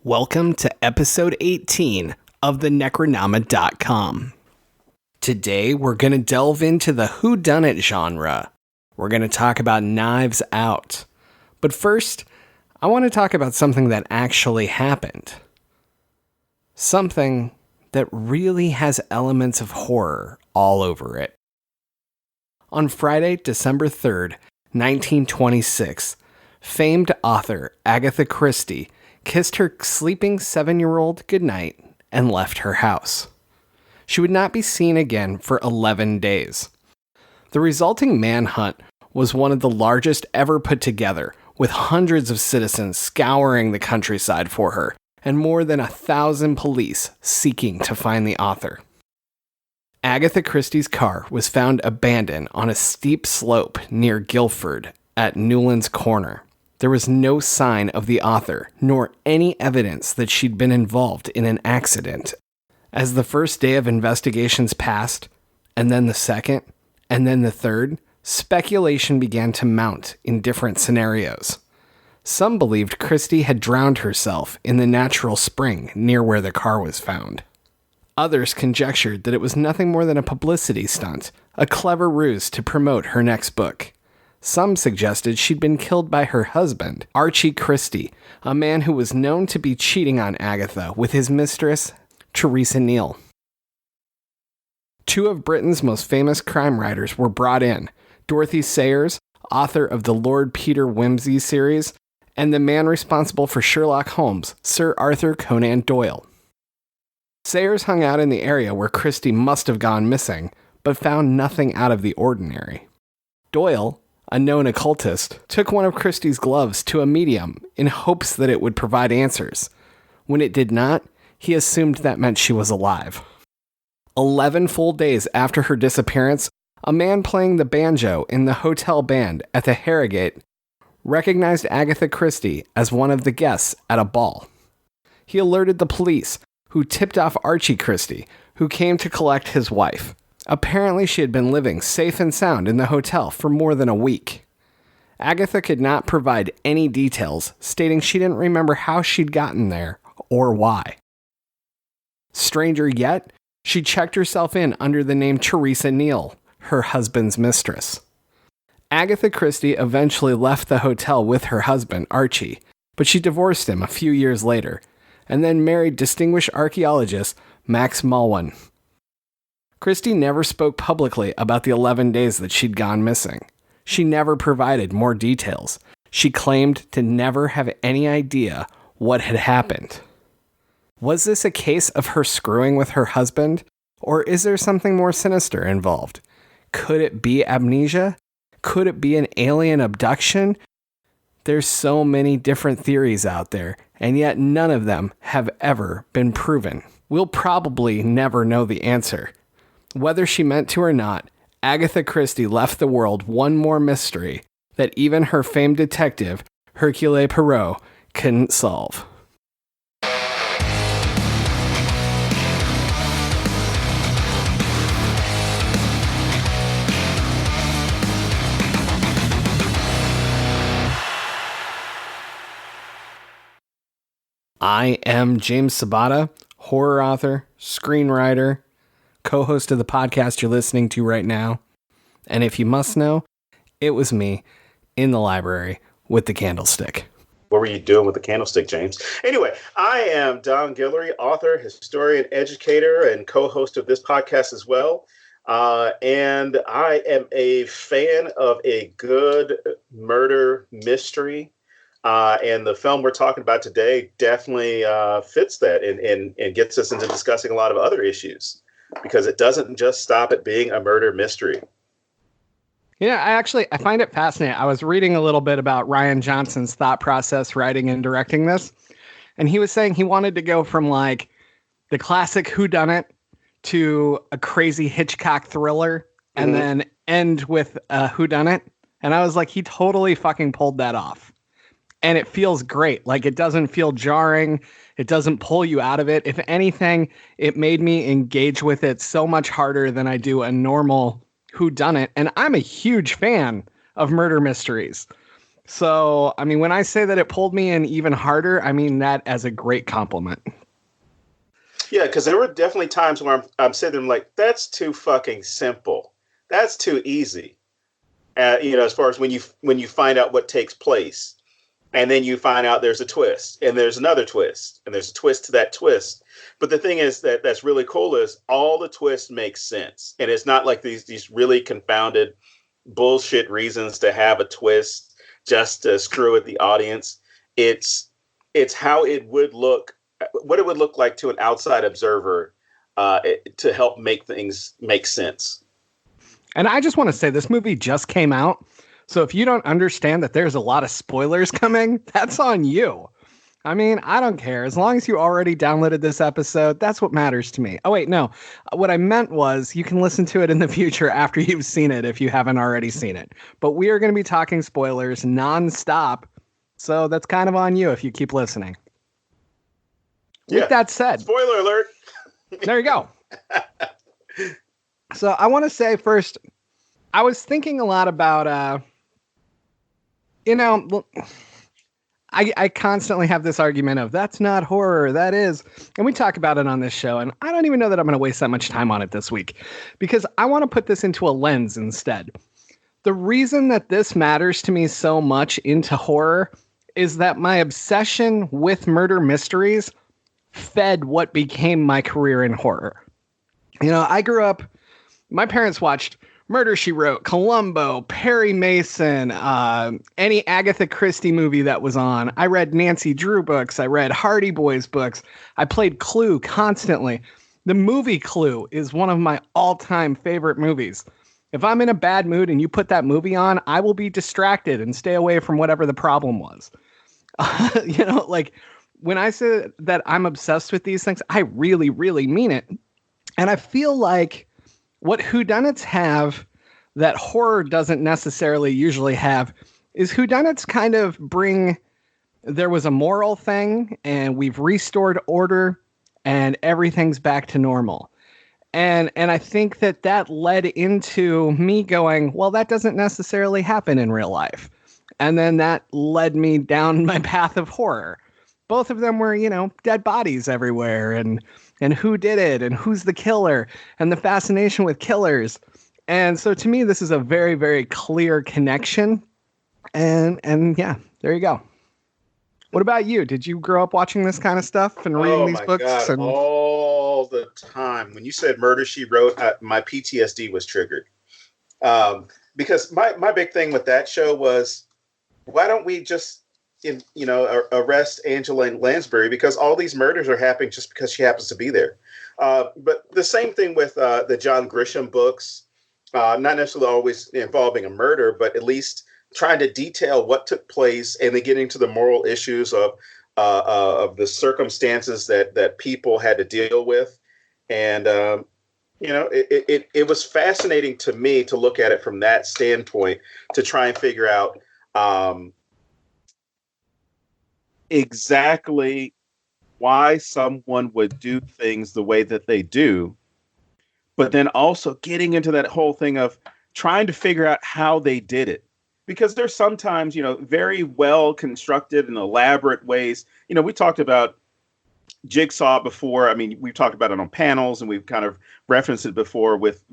Welcome to episode 18 of the Necronama.com. Today, we're going to delve into the whodunnit genre. We're going to talk about Knives Out. But first, I want to talk about something that actually happened. Something that really has elements of horror all over it. On Friday, December 3rd, 1926, famed author Agatha Christie kissed her sleeping 7-year-old goodnight and left her house. She would not be seen again for 11 days. The resulting manhunt was one of the largest ever put together, with hundreds of citizens scouring the countryside for her, and more than 1,000 police seeking to find the author. Agatha Christie's car was found abandoned on a steep slope near Guilford at Newlands Corner. There was no sign of the author, nor any evidence that she'd been involved in an accident. As the first day of investigations passed, and then the second, and then the third, speculation began to mount in different scenarios. Some believed Christie had drowned herself in the natural spring near where the car was found. Others conjectured that it was nothing more than a publicity stunt, a clever ruse to promote her next book. Some suggested she'd been killed by her husband, Archie Christie, a man who was known to be cheating on Agatha with his mistress, Theresa Neal. Two of Britain's most famous crime writers were brought in, Dorothy Sayers, author of the Lord Peter Wimsey series, and the man responsible for Sherlock Holmes, Sir Arthur Conan Doyle. Sayers hung out in the area where Christie must have gone missing, but found nothing out of the ordinary. Doyle, a known occultist, took one of Christie's gloves to a medium in hopes that it would provide answers. When it did not, he assumed that meant she was alive. 11 full days after her disappearance, a man playing the banjo in the hotel band at the Harrogate recognized Agatha Christie as one of the guests at a ball. He alerted the police, who tipped off Archie Christie, who came to collect his wife. Apparently, she had been living safe and sound in the hotel for more than a week. Agatha could not provide any details, stating she didn't remember how she'd gotten there or why. Stranger yet, she checked herself in under the name Theresa Neal, her husband's mistress. Agatha Christie eventually left the hotel with her husband, Archie, but she divorced him a few years later, and then married distinguished archaeologist Max Malwin. Christie never spoke publicly about the 11 days that she'd gone missing. She never provided more details. She claimed to never have any idea what had happened. Was this a case of her screwing with her husband? Or is there something more sinister involved? Could it be amnesia? Could it be an alien abduction? There's so many different theories out there, and yet none of them have ever been proven. We'll probably never know the answer. Whether she meant to or not, Agatha Christie left the world one more mystery that even her famed detective, Hercule Poirot, couldn't solve. I am James Sabata, horror author, screenwriter, co-host of the podcast you're listening to right now. And if you must know, it was me in the library with the candlestick. What were you doing with the candlestick, James? Anyway, I am Don Guillory, author, historian, educator, and co-host of this podcast as well. And I am a fan of a good murder mystery. And the film we're talking about today definitely fits that and gets us into discussing a lot of other issues, because it doesn't just stop at being a murder mystery. Yeah, I find it fascinating. I was reading a little bit about Rian Johnson's thought process writing and directing this, and he was saying he wanted to go from like the classic whodunit to a crazy Hitchcock thriller and then end with a whodunit. And I was like, he totally fucking pulled that off. And it feels great. Like, it doesn't feel jarring. It doesn't pull you out of it. If anything, it made me engage with it so much harder than I do a normal whodunit. And I'm a huge fan of murder mysteries. So, I mean, when I say that it pulled me in even harder, I mean that as a great compliment. Yeah, because there were definitely times where I'm sitting there like, that's too fucking simple. That's too easy. As far as when you find out what takes place, and then you find out there's a twist, and there's another twist, and there's a twist to that twist. But the thing is that's really cool is all the twists make sense, and it's not like these really confounded bullshit reasons to have a twist just to screw with the audience. It's how it would look, what it would look like to an outside observer, to help make things make sense. And I just want to say this movie just came out. So if you don't understand that there's a lot of spoilers coming, that's on you. I mean, I don't care. As long as you already downloaded this episode, that's what matters to me. Oh, wait, no. What I meant was you can listen to it in the future after you've seen it if you haven't already seen it. But we are going to be talking spoilers nonstop. So that's kind of on you if you keep listening. With that said. Spoiler alert. There you go. So I want to say first, I was thinking a lot about, I constantly have this argument of that's not horror, that is. And we talk about it on this show. And I don't even know that I'm going to waste that much time on it this week because I want to put this into a lens instead. The reason that this matters to me so much into horror is that my obsession with murder mysteries fed what became my career in horror. I grew up, my parents watched Murder, She Wrote, Columbo, Perry Mason, any Agatha Christie movie that was on. I read Nancy Drew books. I read Hardy Boys books. I played Clue constantly. The movie Clue is one of my all-time favorite movies. If I'm in a bad mood and you put that movie on, I will be distracted and stay away from whatever the problem was. When I say that I'm obsessed with these things, I really, really mean it. And I feel like what whodunits have that horror doesn't necessarily usually have is whodunits kind of bring, there was a moral thing and we've restored order and everything's back to normal. And I think that led into me going, well, that doesn't necessarily happen in real life. And then that led me down my path of horror. Both of them were, dead bodies everywhere and who did it and who's the killer and the fascination with killers. And so to me, this is a very, very clear connection. And yeah, there you go. What about you? Did you grow up watching this kind of stuff and reading these books? God, all the time. When you said Murder, She Wrote, my PTSD was triggered. Because my big thing with that show was, why don't we just arrest Angela Lansbury, because all these murders are happening just because she happens to be there. But the same thing with the John Grisham books, not necessarily always involving a murder, but at least trying to detail what took place and then getting to the moral issues of the circumstances that people had to deal with. And, it was fascinating to me to look at it from that standpoint, to try and figure out exactly why someone would do things the way that they do, but then also getting into that whole thing of trying to figure out how they did it. Because there's sometimes, very well constructed and elaborate ways. We talked about Jigsaw before. I mean, we've talked about it on panels and we've kind of referenced it before with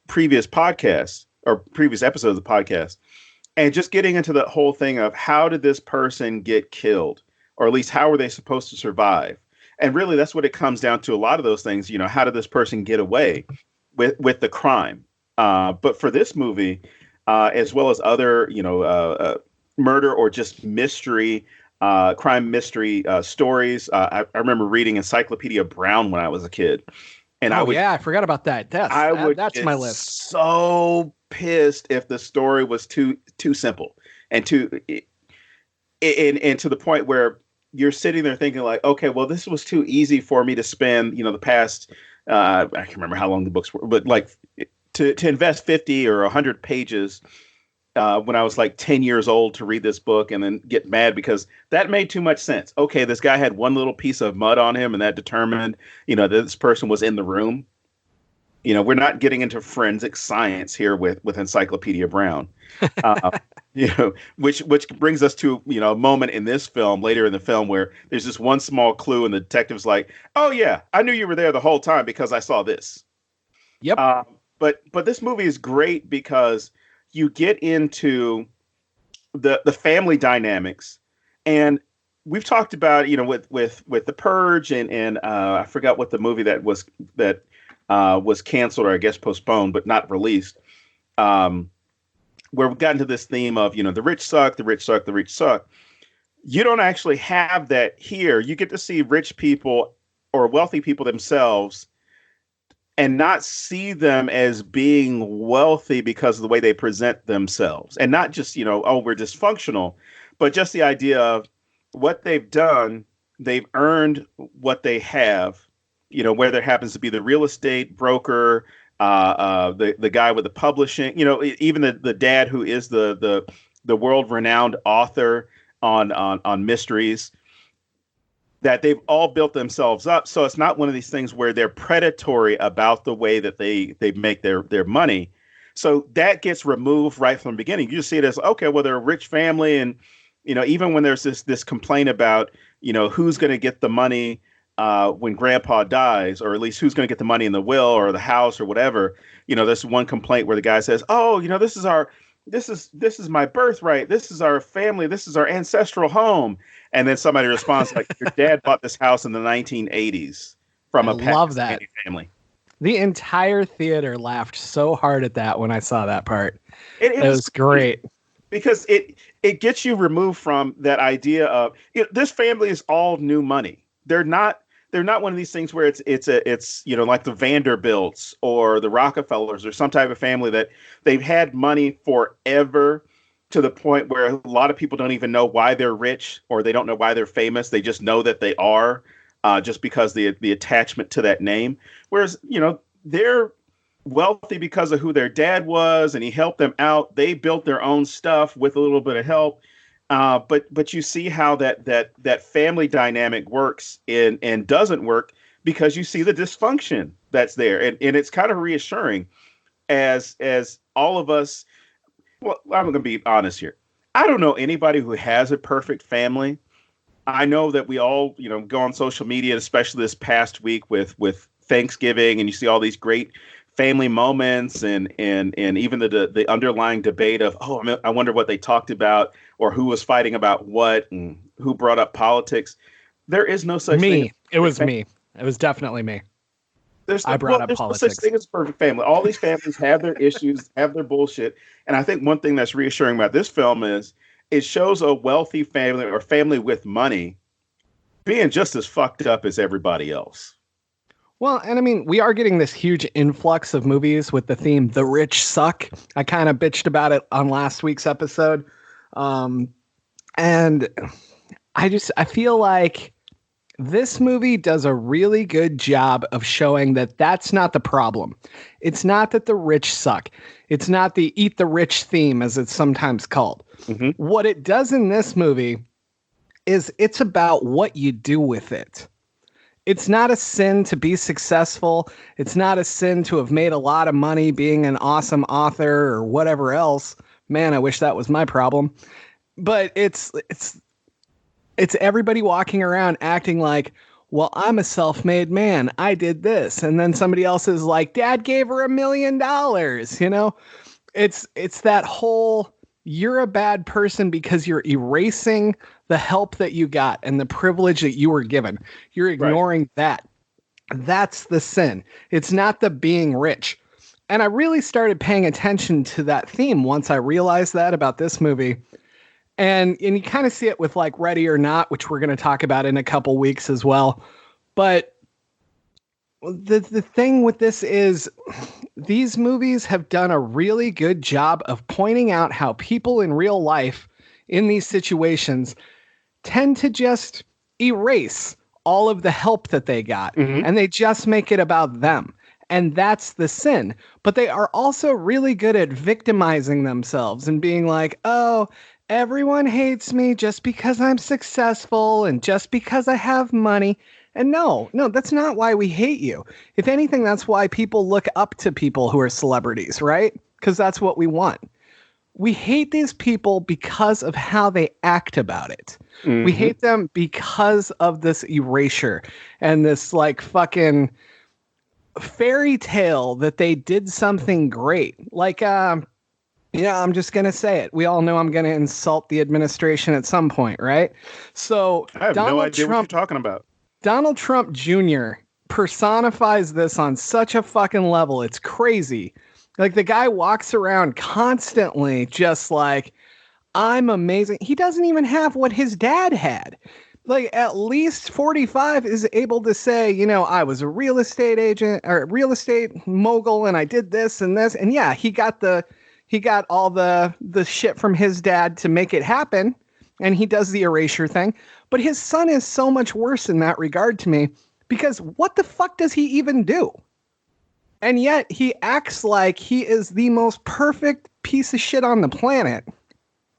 previous podcasts or previous episodes of the podcast. And just getting into the whole thing of how did this person get killed, or at least how were they supposed to survive? And really, that's what it comes down to. A lot of those things, how did this person get away with the crime? But for this movie, as well as other, murder or just mystery, crime mystery stories, I remember reading Encyclopedia Brown when I was a kid. And I forgot about that. That's my list. So pissed if the story was too simple and to the point where you're sitting there thinking like, okay, well, this was too easy for me to spend, the past, I can't remember how long the books were, but like to invest 50 or 100 pages when I was like 10 years old to read this book and then get mad because that made too much sense. Okay, this guy had one little piece of mud on him and that determined, that this person was in the room. We're not getting into forensic science here with Encyclopedia Brown. which brings us to, a moment in this film, later in the film, where there's this one small clue and the detective's like, oh yeah, I knew you were there the whole time because I saw this. Yep. But this movie is great because you get into the family dynamics, and we've talked about, with The Purge and I forgot what the movie that was canceled, or I guess postponed but not released, where we've gotten to this theme of, the rich suck, the rich suck, the rich suck. You don't actually have that here. You get to see rich people or wealthy people themselves and not see them as being wealthy because of the way they present themselves. And not just, oh, we're dysfunctional, but just the idea of what they've done. They've earned what they have, whether it happens to be the real estate broker, the guy with the publishing, even the dad who is the world renowned author on mysteries, that they've all built themselves up. So it's not one of these things where they're predatory about the way that they make their money. So that gets removed right from the beginning. You just see it as, okay, well, they're a rich family. And, even when there's this complaint about, who's going to get the money when grandpa dies, or at least who's going to get the money in the will or the house or whatever, there's one complaint where the guy says, oh, this is my birthright. This is our family. This is our ancestral home. And then somebody responds like, your dad bought this house in the 1980s from a Pakistani family. The entire theater laughed so hard at that when I saw that part. It was great. Because it gets you removed from that idea of, this family is all new money. They're not one of these things where it's like the Vanderbilts or the Rockefellers or some type of family that they've had money forever, to the point where a lot of people don't even know why they're rich, or they don't know why they're famous. They just know that they are, just because the attachment to that name. Whereas, they're wealthy because of who their dad was, and he helped them out. They built their own stuff with a little bit of help. But you see how that family dynamic works and doesn't work, because you see the dysfunction that's there. And it's kind of reassuring as all of us. Well, I'm going to be honest here. I don't know anybody who has a perfect family. I know that we all, go on social media, especially this past week with Thanksgiving, and you see all these great family moments and even the underlying debate of, I wonder what they talked about, or who was fighting about what, and who brought up politics. There is no such thing. It was me. It was definitely me. I brought up politics. There's no such thing as perfect family. All these families have their issues, have their bullshit. And I think one thing that's reassuring about this film is it shows a wealthy family, or family with money, being just as fucked up as everybody else. Well, and I mean, we are getting this huge influx of movies with the theme, the rich suck. I kind of bitched about it on last week's episode. And I feel like this movie does a really good job of showing that that's not the problem. It's not that the rich suck. It's not the eat the rich theme, as it's sometimes called. Mm-hmm. What it does in this movie is it's about what you do with it. It's not a sin to be successful. It's not a sin to have made a lot of money being an awesome author or whatever else. Man, I wish that was my problem. But it's everybody walking around acting like, well, I'm a self-made man. I did this. And then somebody else is like, Dad gave her $1 million. It's that whole, you're a bad person because you're erasing the help that you got and the privilege that you were given. You're ignoring that. That's the sin. It's not the being rich. And I really started paying attention to that theme once I realized that about this movie. And you kind of see it with like Ready or Not, which we're going to talk about in a couple weeks as well. But the thing with this is these movies have done a really good job of pointing out how people in real life in these situations tend to just erase all of the help that they got. Mm-hmm. And they just make it about them. And that's the sin. But they are also really good at victimizing themselves and being like, oh, everyone hates me just because I'm successful and just because I have money. And no, that's not why we hate you. If anything, that's why people look up to people who are celebrities, right? Because that's what we want. we hate these people because of how they act about it. Mm-hmm. We hate them because of this erasure and this like fucking fairy tale that they did something great. Like, I'm just going to say it. We all know I'm going to insult the administration at some point, right? So I have no idea what you're talking about. Donald Trump Jr. personifies this on such a fucking level. It's crazy. Like, the guy walks around constantly just like, I'm amazing. He doesn't even have what his dad had. Like, at least 45 is able to say, I was a real estate agent or real estate mogul and I did this and this. And yeah, he got all the shit from his dad to make it happen. And he does the erasure thing. But his son is so much worse in that regard to me, because what the fuck does he even do? And yet he acts like he is the most perfect piece of shit on the planet.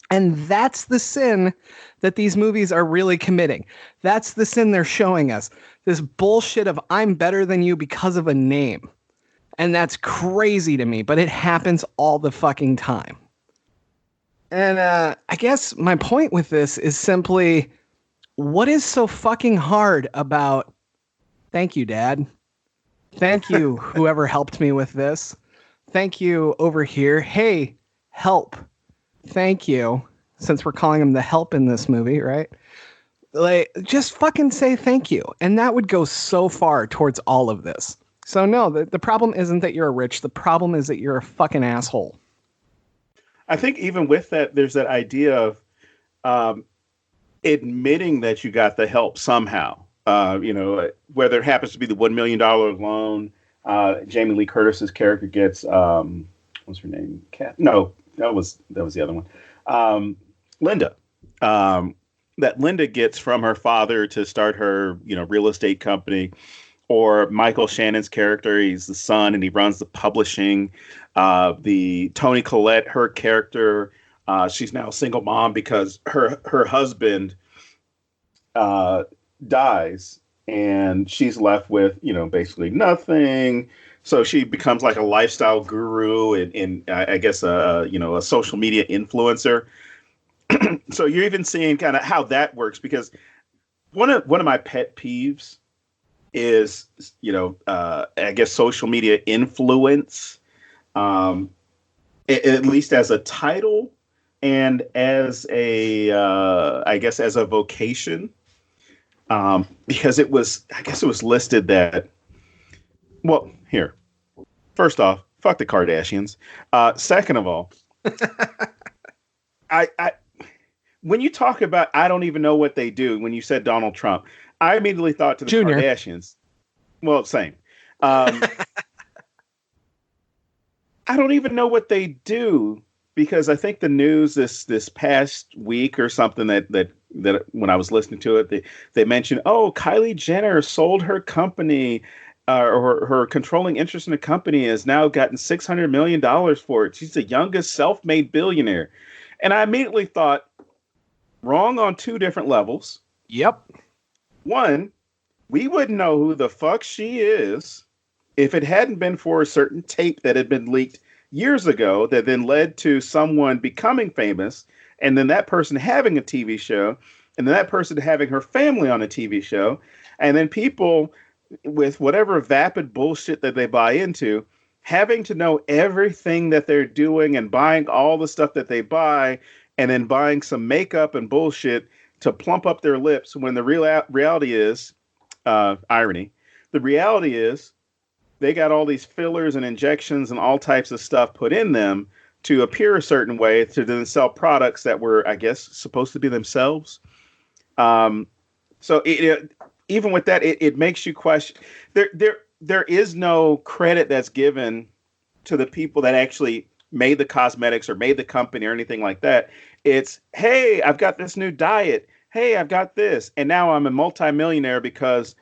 And that's the sin that these movies are really committing. That's the sin they're showing us. This bullshit of I'm better than you because of a name. And that's crazy to me, but it happens all the fucking time. And I guess my point with this is simply, what is so fucking hard about thank you, Dad? Thank you, whoever helped me with this. Thank you over here. Hey, help. Thank you. Since we're calling him the help in this movie, right? Like, just fucking say thank you. And that would go so far towards all of this. So no, the problem isn't that you're rich. The problem is that you're a fucking asshole. I think even with that, there's that idea of admitting that you got the help somehow. Whether it happens to be the $1 million loan, Jamie Lee Curtis's character gets, what's her name? No, that was the other one. Linda. That Linda gets from her father to start her, real estate company. Or Michael Shannon's character, he's the son and he runs the publishing. The Toni Collette, her character, she's now a single mom because her husband dies and she's left with, basically nothing. So she becomes like a lifestyle guru and I guess, a social media influencer. So you're even seeing kind of how that works, because one of my pet peeves is, I guess social media influence, at least as a title and as I guess as a vocation, because it was listed that, well, here, first off, fuck the Kardashians. Second of all, I when you talk about, I don't even know what they do. When you said Donald Trump, I immediately thought to the Junior. Kardashians. Well, same. I don't even know what they do, because I think the news this past week or something that when I was listening to it, they mentioned, Kylie Jenner sold her company, or her controlling interest in the company has now gotten $600 million for it. She's the youngest self-made billionaire. And I immediately thought, wrong on two different levels. Yep. One, we wouldn't know who the fuck she is if it hadn't been for a certain tape that had been leaked years ago that then led to someone becoming famous, and then that person having a TV show, and then that person having her family on a TV show, and then people with whatever vapid bullshit that they buy into having to know everything that they're doing and buying all the stuff that they buy, and then buying some makeup and bullshit to plump up their lips, when the reality is, irony, the reality is they got all these fillers and injections and all types of stuff put in them to appear a certain way to then sell products that were, I guess, supposed to be themselves. So even with that, it makes you question. There is no credit that's given to the people that actually made the cosmetics or made the company or anything like that. It's, hey, I've got this new diet. Hey, I've got this. And now I'm a multimillionaire because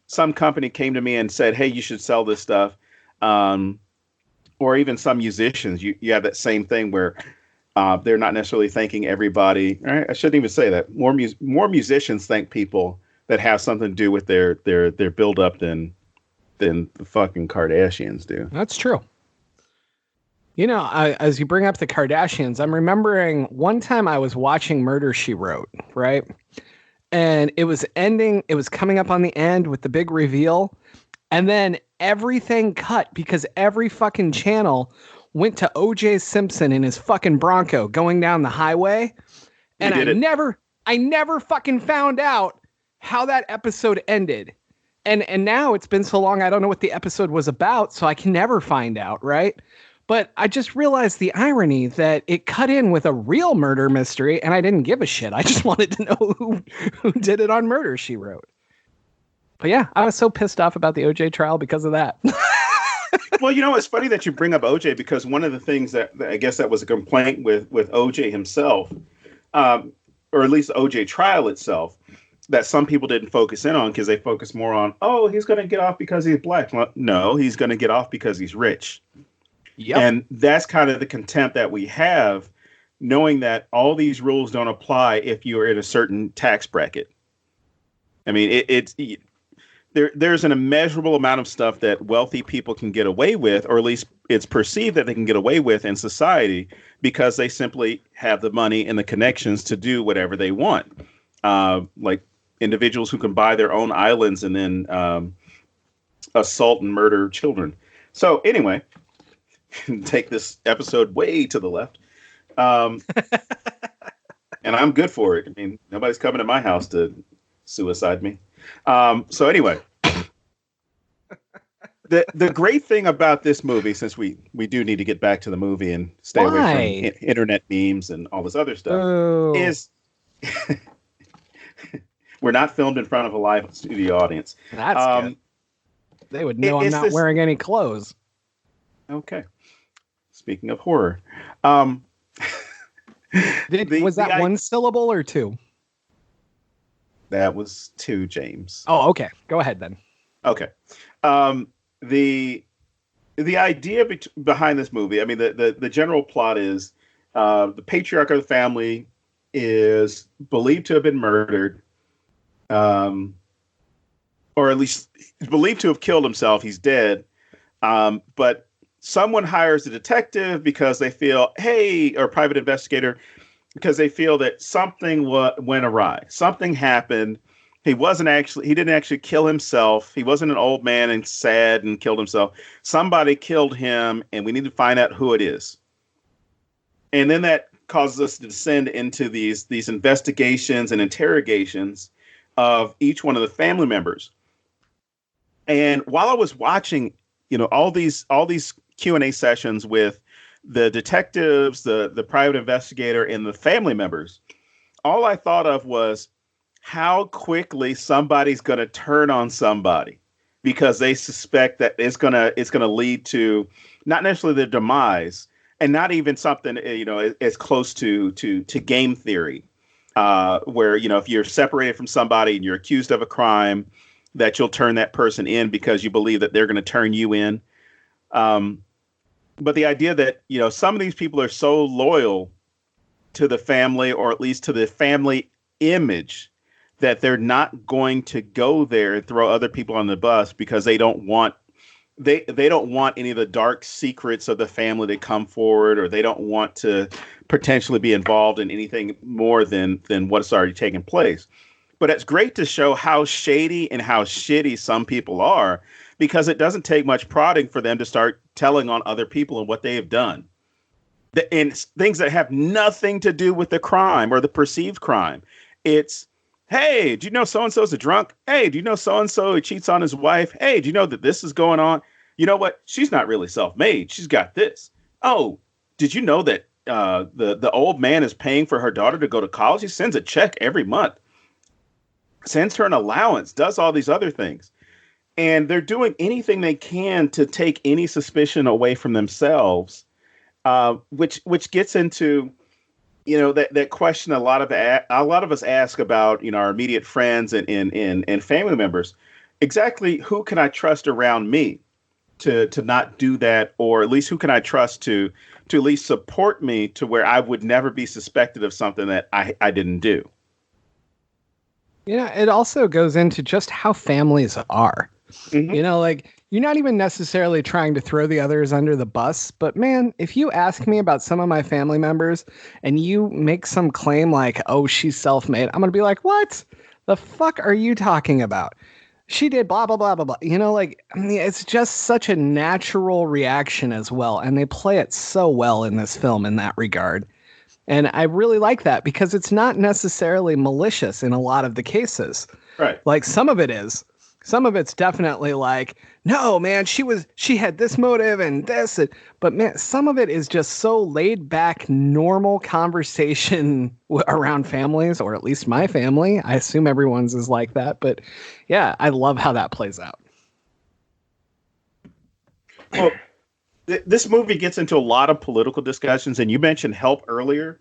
some company came to me and said, hey, you should sell this stuff. Or even some musicians, you have that same thing where they're not necessarily thanking everybody. Right? I shouldn't even say that. More musicians thank people that have something to do with their build up than the fucking Kardashians do. That's true. As you bring up the Kardashians, I'm remembering one time I was watching Murder, She Wrote, right? And it was coming up on the end with the big reveal. And then everything cut because every fucking channel went to O.J. Simpson in his fucking Bronco going down the highway. And I never fucking found out how that episode ended. And now it's been so long, I don't know what the episode was about, so I can never find out, right? But I just realized the irony that it cut in with a real murder mystery, and I didn't give a shit. I just wanted to know who did it on Murder, She Wrote. But yeah, I was so pissed off about the OJ trial because of that. Well, it's funny that you bring up OJ, because one of the things that I guess that was a complaint with OJ himself, or at least the OJ trial itself, that some people didn't focus in on because they focused more on, oh, he's going to get off because he's black. Well, no, he's going to get off because he's rich. Yep. And that's kind of the contempt that we have, knowing that all these rules don't apply if you're in a certain tax bracket. I mean, there's an immeasurable amount of stuff that wealthy people can get away with, or at least it's perceived that they can get away with in society because they simply have the money and the connections to do whatever they want. Like individuals who can buy their own islands and then assault and murder children. So anyway, take this episode way to the left. And I'm good for it. I mean, nobody's coming to my house to suicide me. So anyway, the great thing about this movie, since we do need to get back to the movie and stay away from internet memes and all this other stuff, is we're not filmed in front of a live studio audience. That's good. They would know I'm not wearing any clothes. Okay. Speaking of horror, was that one syllable or two? That was two, James. Oh, okay. Go ahead then. Okay. The idea behind this movie, I mean, the general plot is the patriarch of the family is believed to have been murdered, or at least believed to have killed himself. He's dead, but someone hires a detective because they feel, or a private investigator, because they feel that something went awry. Something happened. He didn't actually kill himself. He wasn't an old man and sad and killed himself. Somebody killed him, and we need to find out who it is. And then that causes us to descend into these investigations and interrogations of each one of the family members. And while I was watching, all these Q&A sessions with the detectives, the private investigator, and the family members, all I thought of was how quickly somebody's going to turn on somebody because they suspect that it's going to lead to not necessarily their demise, and not even something as close to game theory, where if you're separated from somebody and you're accused of a crime, that you'll turn that person in because you believe that they're going to turn you in. But the idea that, some of these people are so loyal to the family, or at least to the family image, that they're not going to go there and throw other people on the bus because they don't want they don't want any of the dark secrets of the family to come forward, or they don't want to potentially be involved in anything more than what's already taken place. But it's great to show how shady and how shitty some people are, because it doesn't take much prodding for them to start telling on other people and what they have done. And things that have nothing to do with the crime or the perceived crime. It's, hey, do you know so-and-so's a drunk? Hey, do you know so-and-so cheats on his wife? Hey, do you know that this is going on? You know what? She's not really self-made. She's got this. Oh, did you know that the old man is paying for her daughter to go to college? He sends a check every month, sends her an allowance, does all these other things. And they're doing anything they can to take any suspicion away from themselves, which gets into, that question a lot of us ask about, our immediate friends and family members. Exactly who can I trust around me to not do that, or at least who can I trust to at least support me to where I would never be suspected of something that I didn't do. It also goes into just how families are. Mm-hmm. You're not even necessarily trying to throw the others under the bus, but man, if you ask me about some of my family members and you make some claim like, oh, she's self-made, I'm going to be like, what the fuck are you talking about? She did blah, blah, blah, blah, blah. You know, like, I mean, it's just such a natural reaction as well. And they play it so well in this film in that regard. And I really like that because it's not necessarily malicious in a lot of the cases. Right. Like some of it is. Some of it's definitely like, no, man, she had this motive and this. But man, some of it is just so laid back, normal conversation around families, or at least my family. I assume everyone's is like that. But yeah, I love how that plays out. Well, this movie gets into a lot of political discussions, and you mentioned Help earlier.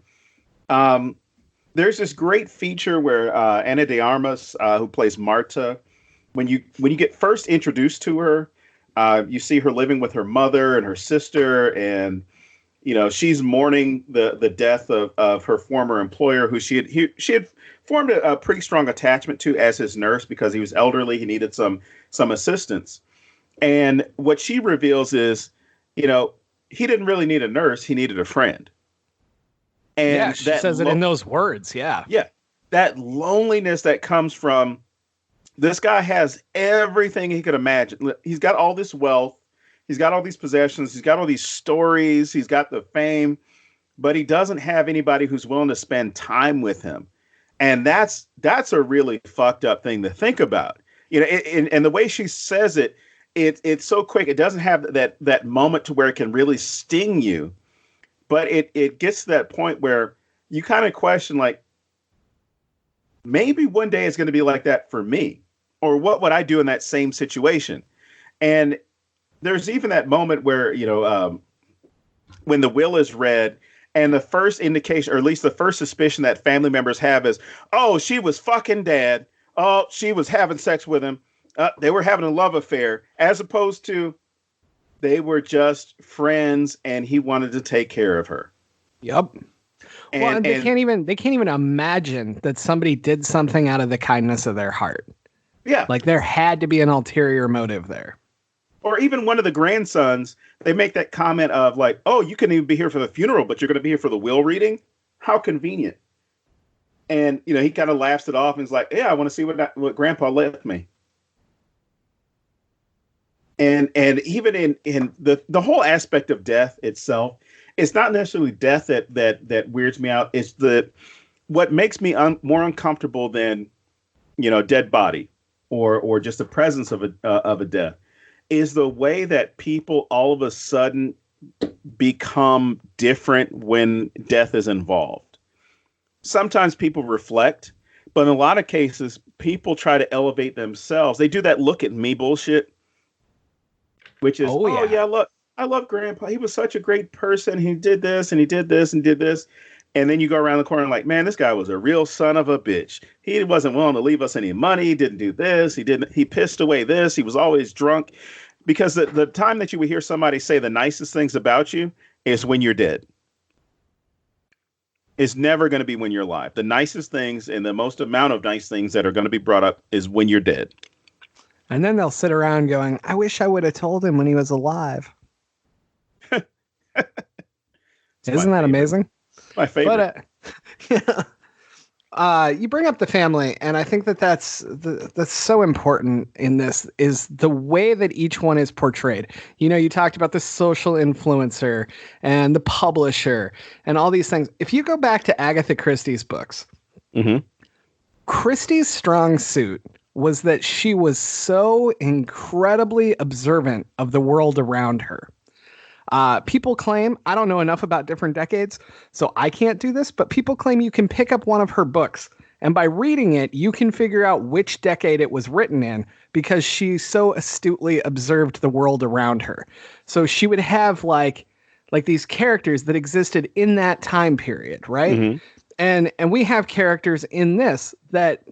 There's this great feature where Ana de Armas, who plays Marta, when you get first introduced to her, you see her living with her mother and her sister, and you know she's mourning the death of her former employer, who she had formed a pretty strong attachment to as his nurse because he was elderly. He needed some assistance, and what she reveals is, you know, he didn't really need a nurse; he needed a friend. And yeah, she says it in those words. Yeah, that loneliness that comes from. This guy has everything he could imagine. He's got all this wealth. He's got all these possessions. He's got all these stories. He's got the fame, but he doesn't have anybody who's willing to spend time with him. And that's a really fucked up thing to think about. You know, and the way she says it, it's so quick. It doesn't have that moment to where it can really sting you, but it gets to that point where you kind of question, like, maybe one day it's going to be like that for me. Or what would I do in that same situation? And there's even that moment where, you know, when the will is read and the first indication, or at least the first suspicion that family members have is, oh, she was fucking dad. Oh, she was having sex with him. They were having a love affair, as opposed to they were just friends and he wanted to take care of her. Yep. And they can't even imagine that somebody did something out of the kindness of their heart. Yeah. Like there had to be an ulterior motive there. Or even one of the grandsons, they make that comment of like, oh, you couldn't even be here for the funeral, but you're going to be here for the will reading? How convenient. And, you know, he kind of laughs it off and is like, yeah, I want to see what grandpa left me. And even in the whole aspect of death itself, it's not necessarily death that weirds me out. It's what makes me more uncomfortable than, you know, dead body or just the presence of a death is the way that people all of a sudden become different when death is involved. Sometimes people reflect, but in a lot of cases, people try to elevate themselves. They do that look at me bullshit, which is, look, I love Grandpa. He was such a great person. He did this and he did this and did this. And then you go around the corner and like, man, this guy was a real son of a bitch. He wasn't willing to leave us any money. He didn't do this. He pissed away this. He was always drunk. Because the time that you would hear somebody say the nicest things about you is when you're dead. It's never going to be when you're alive. The nicest things and the most amount of nice things that are going to be brought up is when you're dead. And then they'll sit around going, I wish I would have told him when he was alive. Isn't that amazing? My favorite. But you bring up the family, and I think that's so important in this is the way that each one is portrayed. You know, you talked about the social influencer and the publisher and all these things. If you go back to Agatha Christie's books, Christie's strong suit was that she was so incredibly observant of the world around her. People claim, I don't know enough about different decades, so I can't do this, but people claim you can pick up one of her books, and by reading it, you can figure out which decade it was written in because she so astutely observed the world around her. So she would have like these characters that existed in that time period, right? Mm-hmm. And we have characters in this that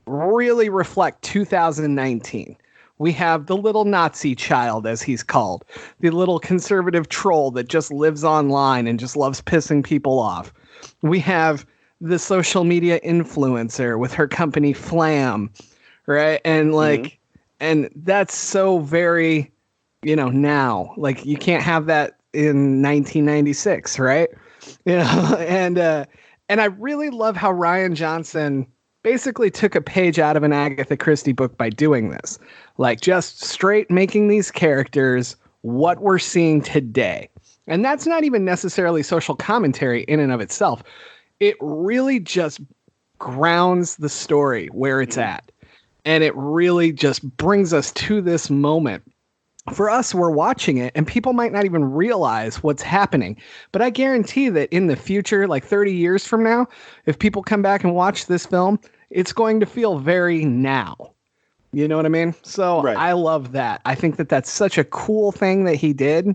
really reflect 2019. We have the little Nazi child, as he's called, the little conservative troll that just lives online and just loves pissing people off. We have the social media influencer with her company Flam, right? And and that's so very now. Like, you can't have that in 1996, right? And I really love how Rian Johnson basically took a page out of an Agatha Christie book by doing this. Like, just straight making these characters what we're seeing today. And that's not even necessarily social commentary in and of itself. It really just grounds the story where it's at. And it really just brings us to this moment. For us, we're watching it and people might not even realize what's happening. But I guarantee that in the future, like 30 years from now, if people come back and watch this film, it's going to feel very now. You know what I mean? So right. I love that. I think that that's such a cool thing that he did.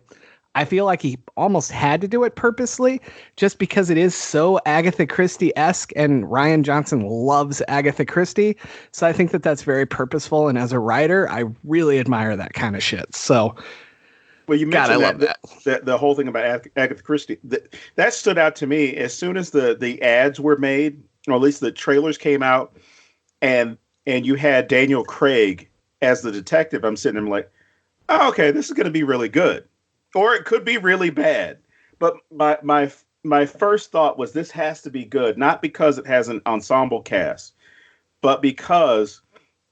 I feel like he almost had to do it purposely just because it is so Agatha Christie-esque, and Rian Johnson loves Agatha Christie. So I think that that's very purposeful. And as a writer, I really admire that kind of shit. So, well, you mentioned that the whole thing about Agatha Christie, that stood out to me as soon as the ads were made, or at least the trailers came out, and you had Daniel Craig as the detective. I'm sitting there like, oh, okay, this is going to be really good. Or it could be really bad. But my first thought was this has to be good, not because it has an ensemble cast, but because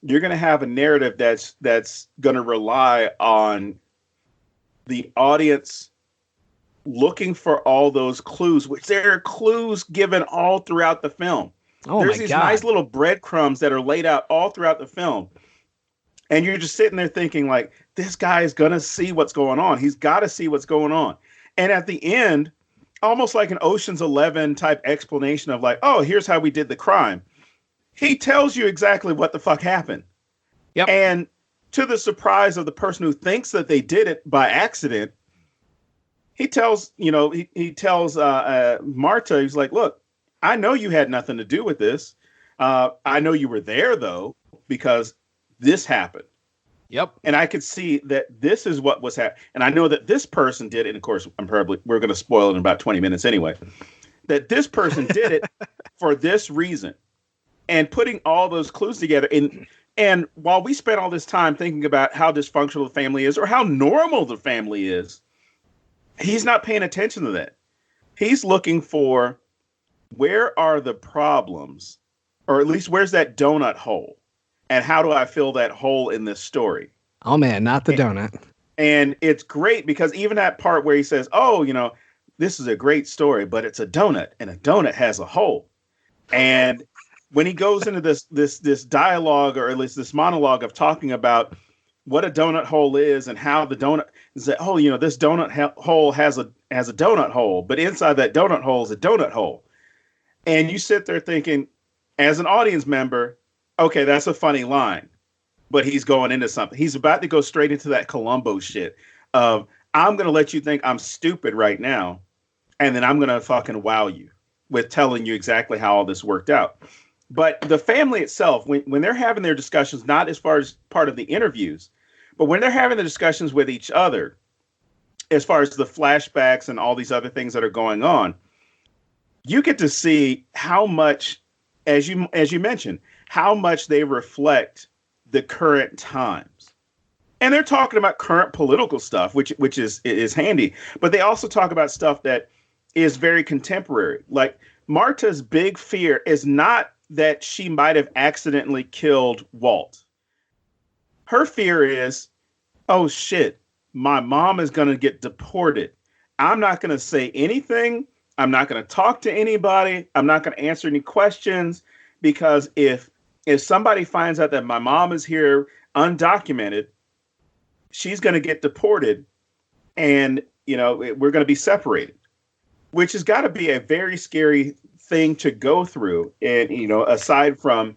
you're going to have a narrative that's going to rely on the audience looking for all those clues, which there are clues given all throughout the film. There's these nice little breadcrumbs that are laid out all throughout the film. And you're just sitting there thinking, like, this guy is going to see what's going on. He's got to see what's going on. And at the end, almost like an Ocean's 11 type explanation of like, oh, here's how we did the crime. He tells you exactly what the fuck happened. Yep. And to the surprise of the person who thinks that they did it by accident, he tells Marta, he's like, look, I know you had nothing to do with this. I know you were there, though, because this happened. Yep. And I could see that this is what was happening. And I know that this person did it. And of course, we're going to spoil it in about 20 minutes anyway, that this person did it for this reason, and putting all those clues together. And while we spent all this time thinking about how dysfunctional the family is or how normal the family is, he's not paying attention to that. He's looking for where are the problems, or at least where's that donut hole? And how do I fill that hole in this story? Oh, man, not the donut. And it's great because even that part where he says, oh, this is a great story, but it's a donut and a donut has a hole. And when he goes into this dialogue, or at least this monologue of talking about what a donut hole is and how the donut is that, oh, this donut hole has a donut hole, but inside that donut hole is a donut hole. And you sit there thinking, as an audience member, okay, that's a funny line, but he's going into something. He's about to go straight into that Columbo shit of, I'm going to let you think I'm stupid right now, and then I'm going to fucking wow you with telling you exactly how all this worked out. But the family itself, when they're having their discussions, not as far as part of the interviews, but when they're having the discussions with each other, as far as the flashbacks and all these other things that are going on, you get to see how much, as you mentioned, how much they reflect the current times. And they're talking about current political stuff, which is handy. But they also talk about stuff that is very contemporary. Like, Marta's big fear is not that she might have accidentally killed Walt. Her fear is, oh shit, my mom is going to get deported. I'm not going to say anything. I'm not going to talk to anybody. I'm not going to answer any questions, because if somebody finds out that my mom is here undocumented, she's going to get deported, and we're going to be separated, which has got to be a very scary thing to go through. And aside from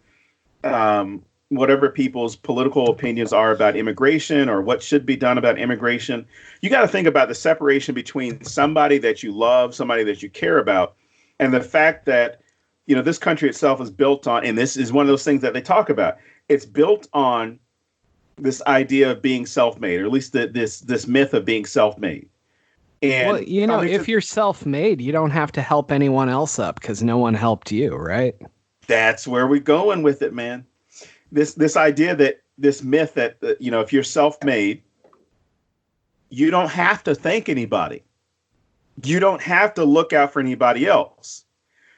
whatever people's political opinions are about immigration or what should be done about immigration, you got to think about the separation between somebody that you love, somebody that you care about, and the fact that this country itself is built on, and this is one of those things that they talk about. It's built on this idea of being self-made, or at least this myth of being self-made. And well, if you're self-made, you don't have to help anyone else up because no one helped you, right? That's where we're going with it, man. This idea that this myth that if you're self-made, you don't have to thank anybody. You don't have to look out for anybody else.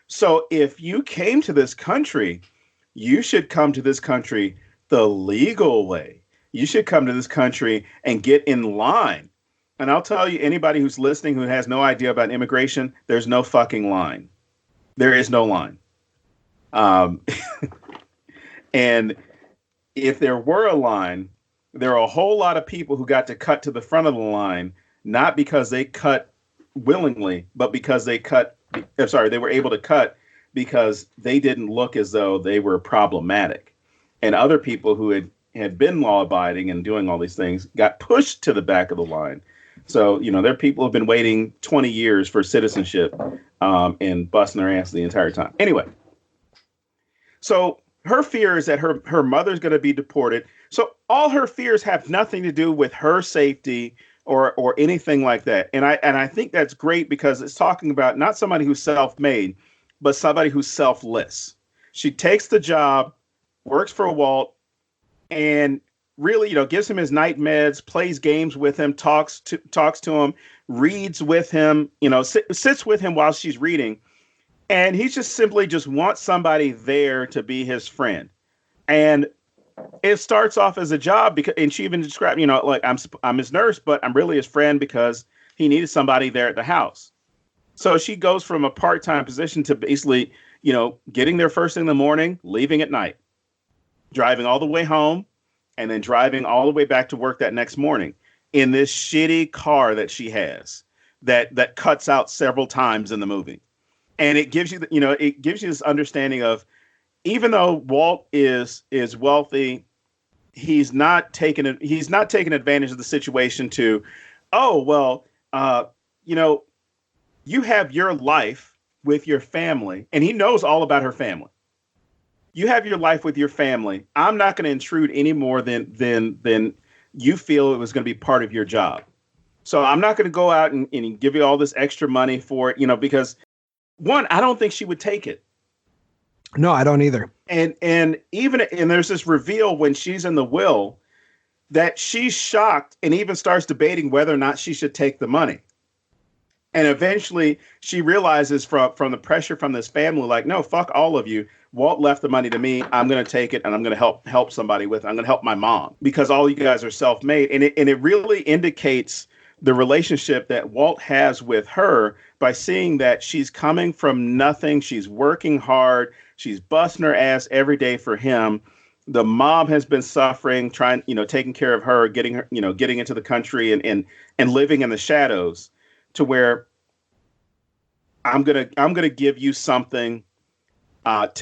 So if you came to this country, you should come to this country the legal way. You should come to this country and get in line. And I'll tell you, anybody who's listening who has no idea about immigration, there's no fucking line. There is no line. And if there were a line, there are a whole lot of people who got to cut to the front of the line, not because they cut willingly, but because they were able to cut because they didn't look as though they were problematic. And other people who had been law abiding and doing all these things got pushed to the back of the line. So, there are people who have been waiting 20 years for citizenship and busting their ass the entire time. Anyway, so her fear is that her mother's going to be deported. So all her fears have nothing to do with her safety or anything like that. And I think that's great because it's talking about not somebody who's self-made, but somebody who's selfless. She takes the job, works for Walt, and really, gives him his night meds, plays games with him, talks to him, reads with him, sits with him while she's reading. And he just simply wants somebody there to be his friend. And it starts off as a job and she even described, like I'm his nurse, but I'm really his friend because he needed somebody there at the house. So she goes from a part-time position to basically, getting there first thing in the morning, leaving at night, driving all the way home, and then driving all the way back to work that next morning in this shitty car that she has that cuts out several times in the movie. And it gives you, this understanding of, even though Walt is wealthy, he's not taking advantage of the situation to, you have your life with your family, and he knows all about her family. You have your life with your family. I'm not going to intrude any more than you feel it was going to be part of your job. So I'm not going to go out and give you all this extra money for it, because one, I don't think she would take it. No, I don't either. And there's this reveal when she's in the will that she's shocked and even starts debating whether or not she should take the money. And eventually she realizes from the pressure from this family, like, no, fuck all of you. Walt left the money to me. I'm going to take it and I'm going to help somebody with it. I'm going to help my mom because all you guys are self-made. And it really indicates the relationship that Walt has with her by seeing that she's coming from nothing. She's working hard. She's busting her ass every day for him. The mom has been suffering, taking care of her, getting into the country and living in the shadows, to where I'm gonna give you something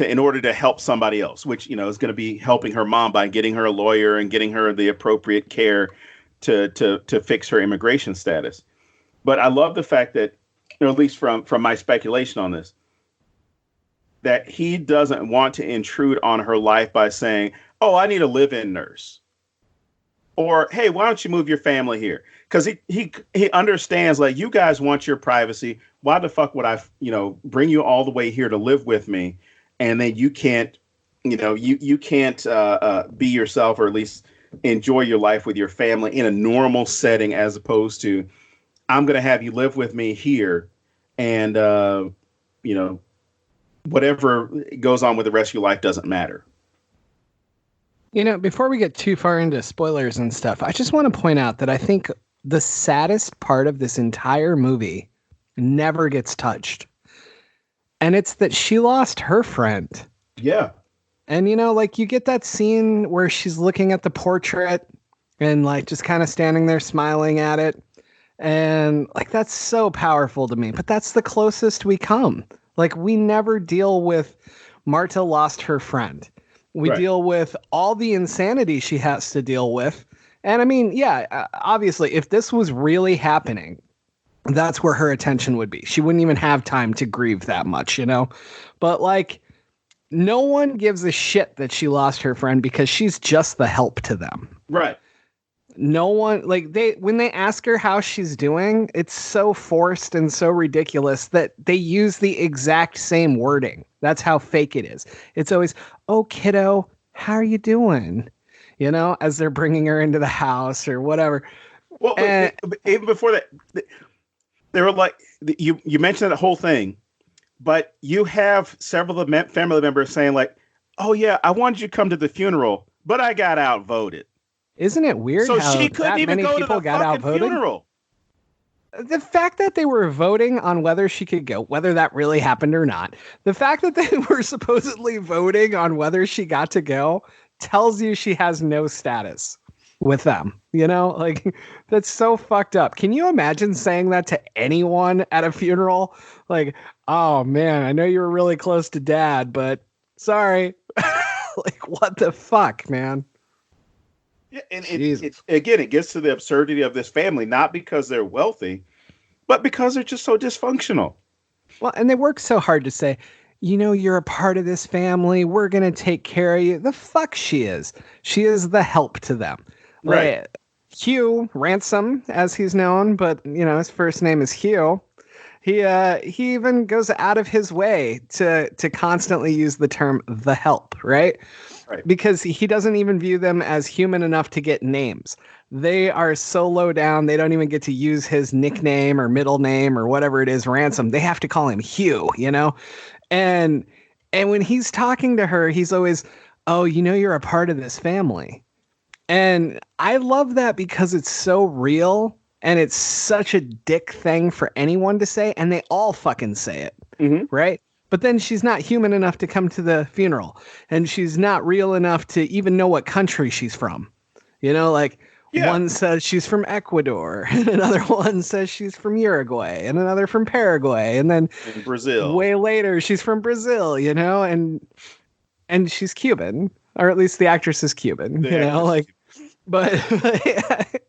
in order to help somebody else, which is going to be helping her mom by getting her a lawyer and getting her the appropriate care to fix her immigration status. But I love the fact that, at least from my speculation on this, that he doesn't want to intrude on her life by saying, oh, I need a live-in nurse. Or, hey, why don't you move your family here? Because he understands, like, you guys want your privacy. Why the fuck would I, bring you all the way here to live with me? And then you can't, you can't be yourself, or at least enjoy your life with your family in a normal setting, as opposed to, I'm going to have you live with me here. And, whatever goes on with the rest of your life doesn't matter. Before we get too far into spoilers and stuff, I just want to point out that I think the saddest part of this entire movie never gets touched. And it's that she lost her friend. Yeah. And, you get that scene where she's looking at the portrait and, just kind of standing there smiling at it. And, that's so powerful to me. But that's the closest we come. We never deal with Marta lost her friend. We deal with all the insanity she has to deal with. And I mean, obviously, if this was really happening, that's where her attention would be. She wouldn't even have time to grieve that much, But no one gives a shit that she lost her friend because she's just the help to them. Right. No one, when they ask her how she's doing, it's so forced and so ridiculous that they use the exact same wording. That's how fake it is. It's always, oh, kiddo, how are you doing? As they're bringing her into the house or whatever. Well, And- even before that, they were like, you mentioned that whole thing, but you have several of the family members saying like, "Oh yeah, I wanted you to come to the funeral, but I got outvoted." Isn't it weird So how she couldn't that even many go to people the got fucking outvoted? funeral. The fact that they were voting on whether she could go, whether that really happened or not, the fact that they were supposedly voting on whether she got to go tells you she has no status with them. You know, like that's so fucked up. Can you imagine saying that to anyone at a funeral? Like, oh man, I know you were really close to dad, but sorry. Like, what the fuck, man? Yeah, and Jesus. again, it gets to the absurdity of this family, not because they're wealthy, but because they're just so dysfunctional. Well, and they work so hard to say, you know, you're a part of this family. We're going to take care of you. The fuck she is. She is the help to them. Right. Like, Hugh Ransom, as he's known, but, you know, his first name is Hugh. He even goes out of his way to constantly use the term the help, right? Right. Because he doesn't even view them as human enough to get names. They are so low down, they don't even get to use his nickname or middle name or whatever it is, Ransom. They have to call him Hugh, you know? And when he's talking to her, he's always, "Oh, you know, you're a part of this family." And I love that because it's so real and it's such a dick thing for anyone to say, and they all fucking say it, right? But then she's not human enough to come to the funeral, and she's not real enough to even know what country she's from. You know, like one says she's from Ecuador, and another one says she's from Uruguay, and another from Paraguay, and then In Brazil. way later she's from Brazil, you know, and she's Cuban, or at least the actress is Cuban, you know, like. But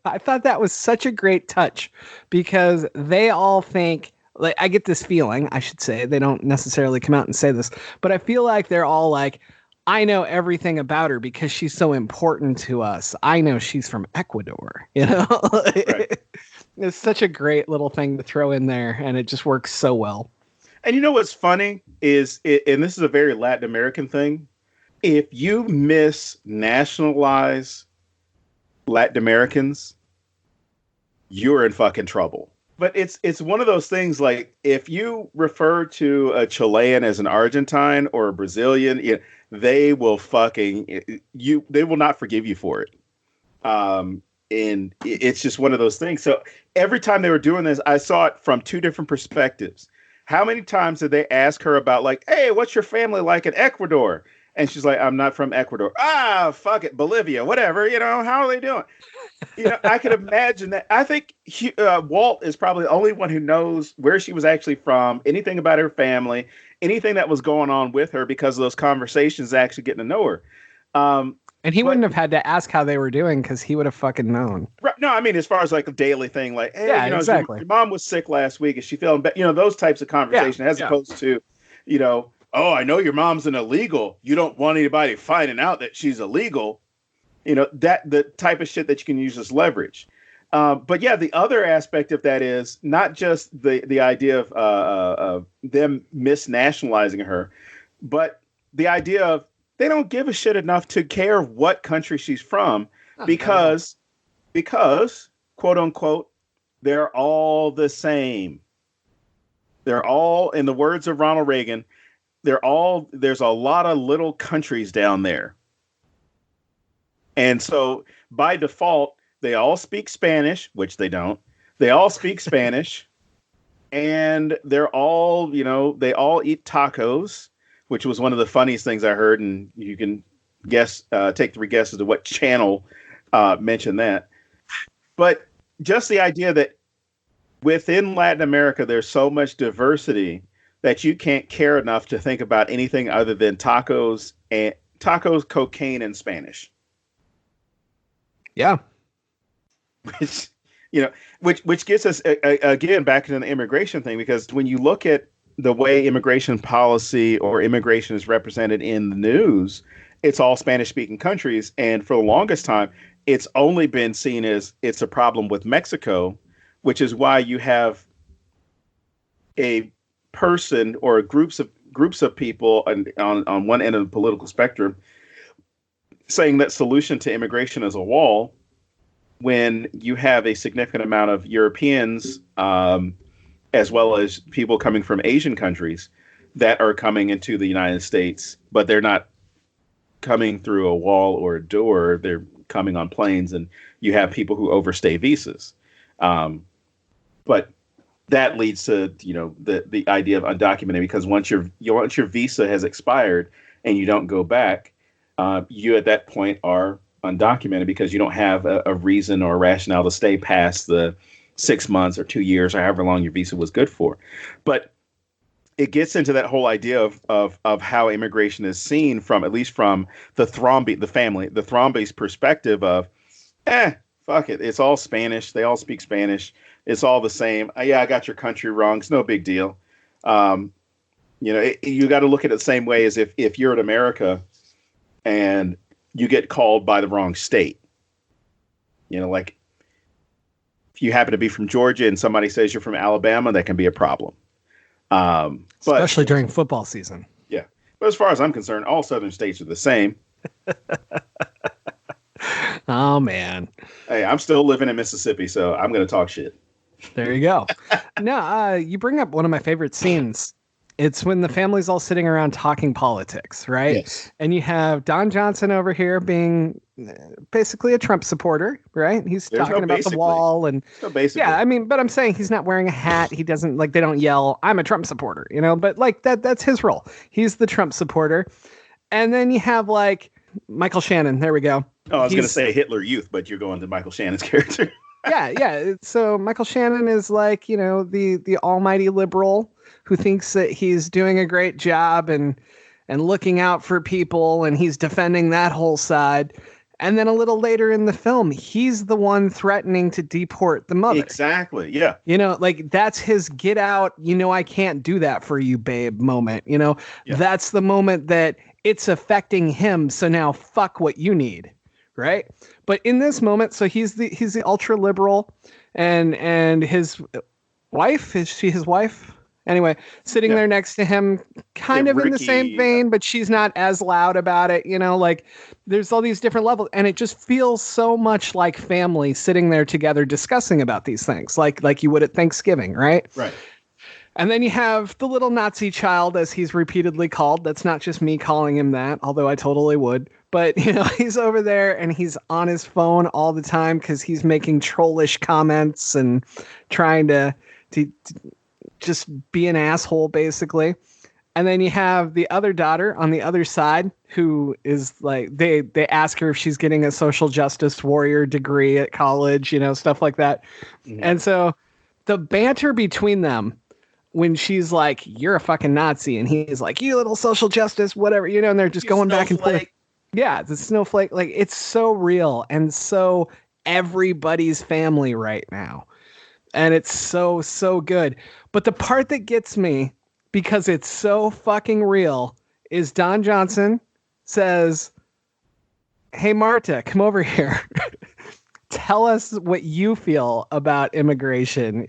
I thought that was such a great touch because they all think, like, I get this feeling, I should say, they don't necessarily come out and say this, but I feel like they're all like, I know everything about her because she's so important to us. I know she's from Ecuador, you know? Right. It's such a great little thing to throw in there, and it just works so well. And you know what's funny is, and this is a very Latin American thing, if you misnationalize Latin Americans, you're in fucking trouble. But it's one of those things, like if you refer to a Chilean as an Argentine or a Brazilian, they will they will not forgive you for it. And it's just one of those things. So every time they were doing this, I saw it from two different perspectives. How many times did they ask her about, like, hey, what's your family like in Ecuador? And she's like, I'm not from Ecuador. Ah, fuck it, Bolivia, whatever. How are they doing? I could imagine that. I think Walt is probably the only one who knows where she was actually from, anything about her family, anything that was going on with her because of those conversations actually getting to know her. And he wouldn't have had to ask how they were doing because he would have fucking known. Right, no, I mean, as far as like a daily thing, like, hey, yeah, exactly. Your mom was sick last week. Is she feeling better? Those types of conversation as opposed to, oh, I know your mom's an illegal. You don't want anybody finding out that she's illegal. That the type of shit that you can use as leverage. But yeah, the other aspect of that is not just the idea of them misnationalizing her, but the idea of they don't give a shit enough to care what country she's from because quote unquote, they're all the same. They're all, in the words of Ronald Reagan, there's a lot of little countries down there. And so by default, they all speak Spanish, which they don't. They all speak Spanish, and they're all, they all eat tacos, which was one of the funniest things I heard. And you can guess, take 3 guesses to what channel mentioned that. But just the idea that within Latin America, there's so much diversity that you can't care enough to think about anything other than tacos, cocaine, and Spanish. Yeah. Which gets us again back into the immigration thing, because when you look at the way immigration policy or immigration is represented in the news, it's all Spanish speaking countries. And for the longest time, it's only been seen as it's a problem with Mexico, which is why you have a person or groups of people on one end of the political spectrum saying that solution to immigration is a wall. when you have a significant amount of Europeans, as well as people coming from Asian countries that are coming into the United States, but they're not coming through a wall or a door. They're coming on planes, and you have people who overstay visas. But that leads to, the idea of undocumented, because once your visa has expired and you don't go back, you at that point are undocumented because you don't have a reason or a rationale to stay past the 6 months or 2 years or however long your visa was good for. But it gets into that whole idea of how immigration is seen from, at least from the Thromby's perspective of, fuck it. It's all Spanish. They all speak Spanish. It's all the same. I got your country wrong. It's no big deal. You got to look at it the same way as if you're in America and you get called by the wrong state. Like if you happen to be from Georgia and somebody says you're from Alabama, that can be a problem. Especially during football season. Yeah. But as far as I'm concerned, all southern states are the same. Oh, man. Hey, I'm still living in Mississippi, so I'm going to talk shit. There you go. No, you bring up one of my favorite scenes. It's when the family's all sitting around talking politics, right? Yes. And you have Don Johnson over here being basically a Trump supporter, right? He's talking about the wall and yeah, I mean, but I'm saying he's not wearing a hat. He doesn't they don't yell, "I'm a Trump supporter," but that's his role. He's the Trump supporter. And then you have Michael Shannon. There we go. Oh, I was going to say Hitler Youth, but you're going to Michael Shannon's character. Yeah. So Michael Shannon is the almighty liberal who thinks that he's doing a great job and looking out for people, and he's defending that whole side. And then a little later in the film, he's the one threatening to deport the mother. Exactly. Yeah. That's his get out. I can't do that for you, babe moment. That's the moment that it's affecting him. So now fuck what you need. Right. But in this moment, so he's the ultra liberal and his wife, is she his wife? Anyway, sitting there next to him, kind of in the same vein, but she's not as loud about it. There's all these different levels, and it just feels so much like family sitting there together discussing about these things, like you would at Thanksgiving, right? Right. And then you have the little Nazi child, as he's repeatedly called. That's not just me calling him that, although I totally would. But, he's over there and he's on his phone all the time because he's making trollish comments and trying to just be an asshole, basically. And then you have the other daughter on the other side who is they ask her if she's getting a social justice warrior degree at college, stuff like that. Mm-hmm. And so the banter between them, when she's like, "You're a fucking Nazi," and he's like, "You little social justice, whatever," and they're just going back and forth. Yeah, the snowflake, it's so real and so everybody's family right now. And it's so, so good. But the part that gets me, because it's so fucking real, is Don Johnson says, "Hey, Marta, come over here. Tell us what you feel about immigration,"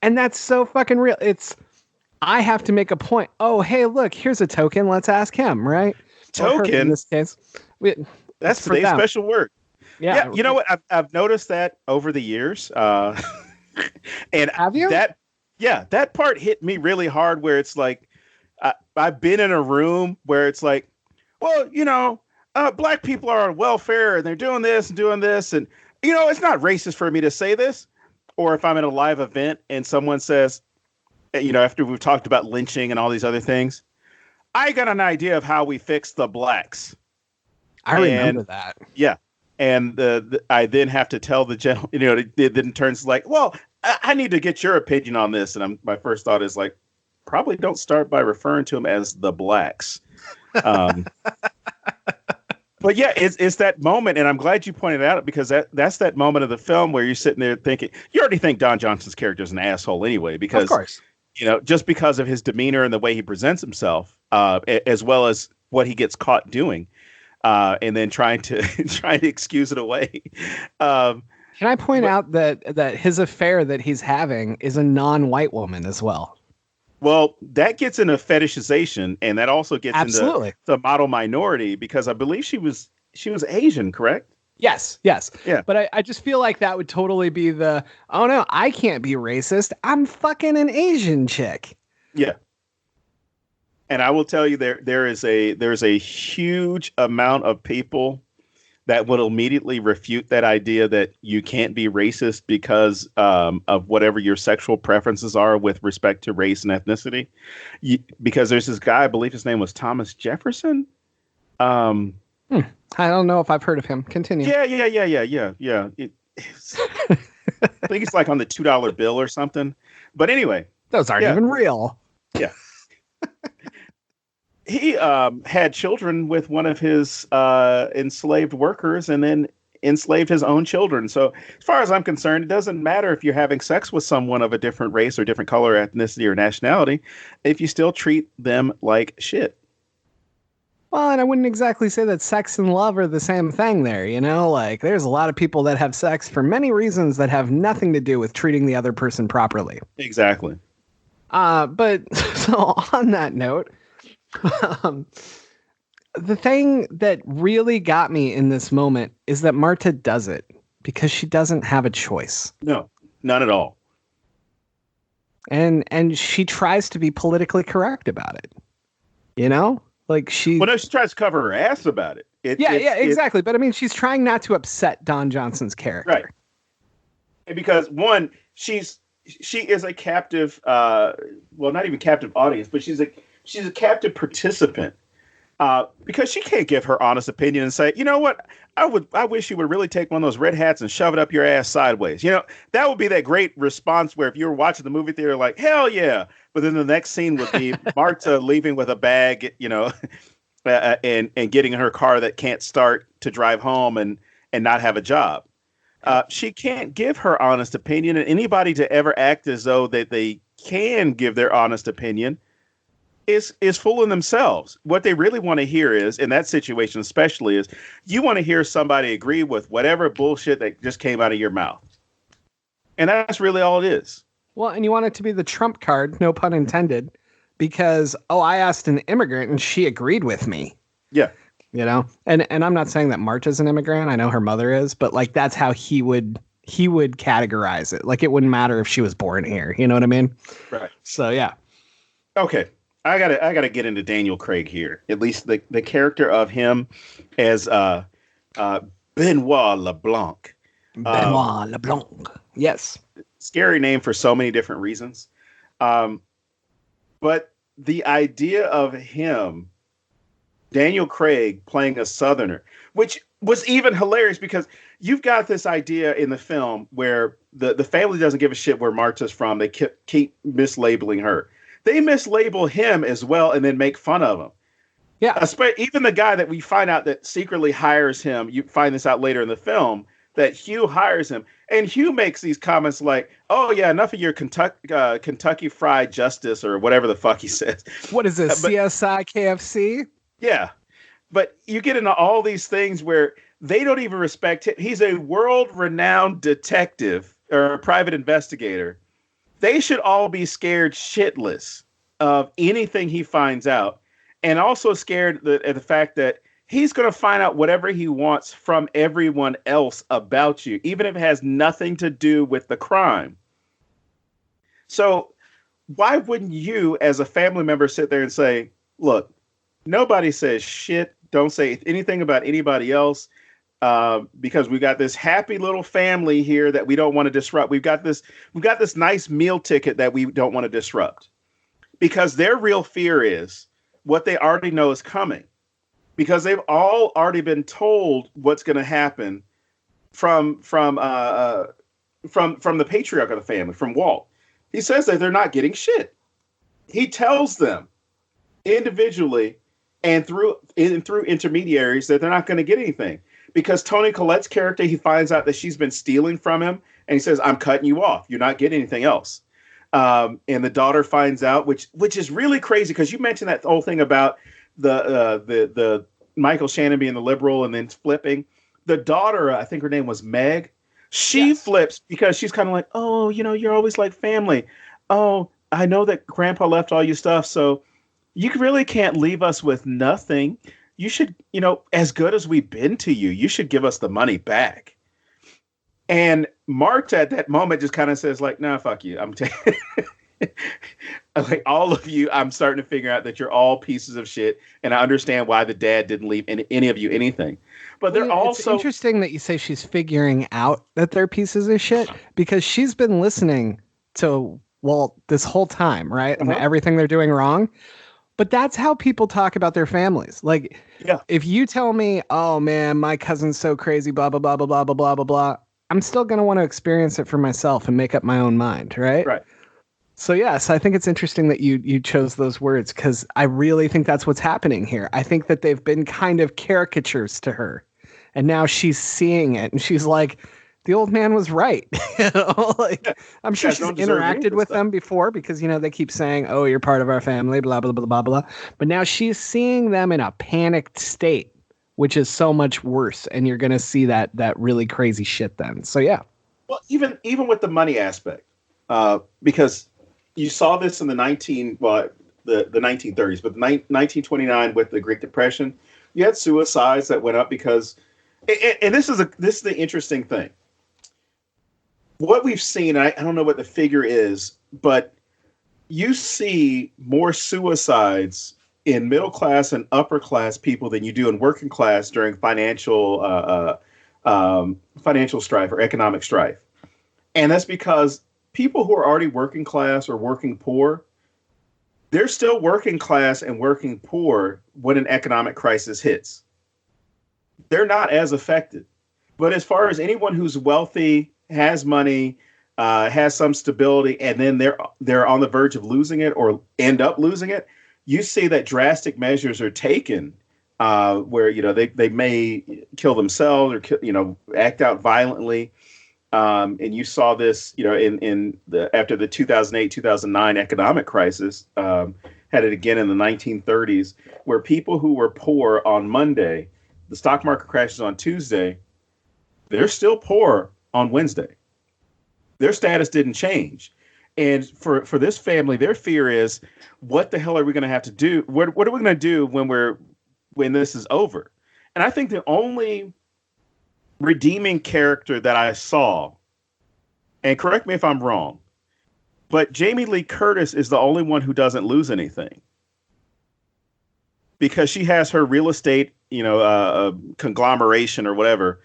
And that's so fucking real. I have to make a point. Oh, hey, look, here's a token. Let's ask him, right? Token? In this case. That's today's special word. Yeah. You know what? I've noticed that over the years. And have you? That part hit me really hard where it's like, I've been in a room where it's like, well, black people are on welfare and they're doing this and doing this. And, it's not racist for me to say this. Or if I'm at a live event and someone says, after we've talked about lynching and all these other things, I got an idea of how we fix the blacks. I remember that. Yeah. And I then have to tell the general, it then turns like, well, I need to get your opinion on this. And my first thought is probably don't start by referring to them as the blacks. But yeah, it's that moment, and I'm glad you pointed out because that's that moment of the film where you're sitting there thinking, you already think Don Johnson's character is an asshole anyway, because, of course, just because of his demeanor and the way he presents himself, as well as what he gets caught doing, and then trying to excuse it away. Can I point out that his affair that he's having is a non-white woman as well? Well, that gets into fetishization, and that also gets Absolutely. into the model minority, because I believe she was Asian, correct? Yes, yes. Yeah. But I just feel like that would totally be oh no, I can't be racist. I'm fucking an Asian chick. Yeah. And I will tell you there's a huge amount of people that will immediately refute that idea that you can't be racist because of whatever your sexual preferences are with respect to race and ethnicity. Because there's this guy, I believe his name was Thomas Jefferson. I don't know if I've heard of him. Continue. Yeah. I think it's like on the $2 bill or something. But anyway. Those aren't even real. Yeah. He had children with one of his enslaved workers and then enslaved his own children. So as far as I'm concerned, it doesn't matter if you're having sex with someone of a different race or different color, ethnicity, or nationality, if you still treat them like shit. Well, and I wouldn't exactly say that sex and love are the same thing there, you know? Like, there's a lot of people that have sex for many reasons that have nothing to do with treating the other person properly. Exactly. But so on that note, the thing that really got me in this moment is that Marta does it because she doesn't have a choice. No, none at all. And she tries to be politically correct about it. You know? Like she tries to cover her ass about it. Exactly. But I mean, she's trying not to upset Don Johnson's character. Right. Because one, she is a captive, well, not even captive audience, but she's a captive participant. Because she can't give her honest opinion and say, you know what, I wish you would really take one of those red hats and shove it up your ass sideways. You know, that would be that great response where if you were watching the movie theater, like, hell yeah. But then the next scene would be Marta leaving with a bag, you know, and getting in her car that can't start to drive home and not have a job. She can't give her honest opinion, and anybody to ever act as though that they can give their honest opinion is fooling themselves. What they really want to hear is, in that situation especially, is you want to hear somebody agree with whatever bullshit that just came out of your mouth. And that's really all it is. Well, and you want it to be the trump card, no pun intended, because, I asked an immigrant and she agreed with me. Yeah. You know, and I'm not saying that Marta's an immigrant. I know her mother is, but like, that's how he would categorize it. Like, it wouldn't matter if she was born here. You know what I mean? Right. So, yeah. Okay. I gotta get into Daniel Craig here. At least the character of him as Benoit LeBlanc. Benoit LeBlanc. Yes. Scary name for so many different reasons. But the idea of him, Daniel Craig, playing a Southerner, which was even hilarious because you've got this idea in the film where the family doesn't give a shit where Marta's from. They keep mislabeling her. They mislabel him as well and then make fun of him. Yeah. Even the guy that we find out that secretly hires him, you find this out later in the film, that Hugh hires him. And Hugh makes these comments like, oh, yeah, enough of your Kentucky Fried Justice or whatever the fuck he says. What is this, CSI KFC? Yeah. But you get into all these things where they don't even respect him. He's a world-renowned detective or a private investigator. They should all be scared shitless of anything he finds out, and also scared at the fact that he's going to find out whatever he wants from everyone else about you, even if it has nothing to do with the crime. So why wouldn't you, as a family member, sit there and say, look, nobody says shit. Don't say anything about anybody else. Because we got this happy little family here that we don't want to disrupt. We've got this nice meal ticket that we don't want to disrupt, because their real fear is what they already know is coming, because they've all already been told what's going to happen from the patriarch of the family, from Walt. He says that they're not getting shit. He tells them individually and through intermediaries that they're not going to get anything. Because Toni Collette's character, he finds out that she's been stealing from him, and he says, I'm cutting you off. You're not getting anything else. And the daughter finds out, which is really crazy, because you mentioned that whole thing about the Michael Shannon being the liberal and then flipping. The daughter, I think her name was Meg, she flips because she's kind of like, oh, you're always like family. Oh, I know that Grandpa left all you stuff, so you really can't leave us with nothing. you should, as good as we've been to you, you should give us the money back. And Marta at that moment just kind of says like, nah, fuck you. I'm taking like all of you. I'm starting to figure out that you're all pieces of shit. And I understand why the dad didn't leave any of you anything. But they're also it's interesting that you say she's figuring out that they're pieces of shit, because she's been listening to Walt this whole time, right? And everything they're doing wrong. But that's how people talk about their families. Like, if you tell me, oh man, my cousin's so crazy, blah, blah, blah, blah, blah, blah, blah, blah, blah, I'm still going to want to experience it for myself and make up my own mind, right? Right. So yes, I think it's interesting that you chose those words, because I really think that's what's happening here. I think that they've been kind of caricatures to her, and now she's seeing it, and she's like, the old man was right. Like, I'm sure she's interacted with them before, because, they keep saying, oh, you're part of our family, blah, blah, blah, blah, blah. But now she's seeing them in a panicked state, which is so much worse. And you're going to see that really crazy shit then. So, yeah. Well, even with the money aspect, because you saw this in the 1930s, but 1929 with the Great Depression, you had suicides that went up because, and this is the interesting thing. What we've seen, I don't know what the figure is, but you see more suicides in middle class and upper class people than you do in working class during financial strife or economic strife. And that's because people who are already working class or working poor, they're still working class and working poor when an economic crisis hits. They're not as affected. But as far as anyone who's wealthy, has money, has some stability, and then they're on the verge of losing it or end up losing it, you see that drastic measures are taken where they may kill themselves or act out violently. And you saw this after the 2008-2009 economic crisis, had it again in the 1930s, where people who were poor on Monday, the stock market crashes on Tuesday, they're still poor on Wednesday. Their status didn't change. And for this family, their fear is, what the hell are we going to have to do? What are we going to do when this is over? And I think the only redeeming character that I saw, and correct me if I'm wrong, but Jamie Lee Curtis is the only one who doesn't lose anything, because she has her real estate, conglomeration or whatever.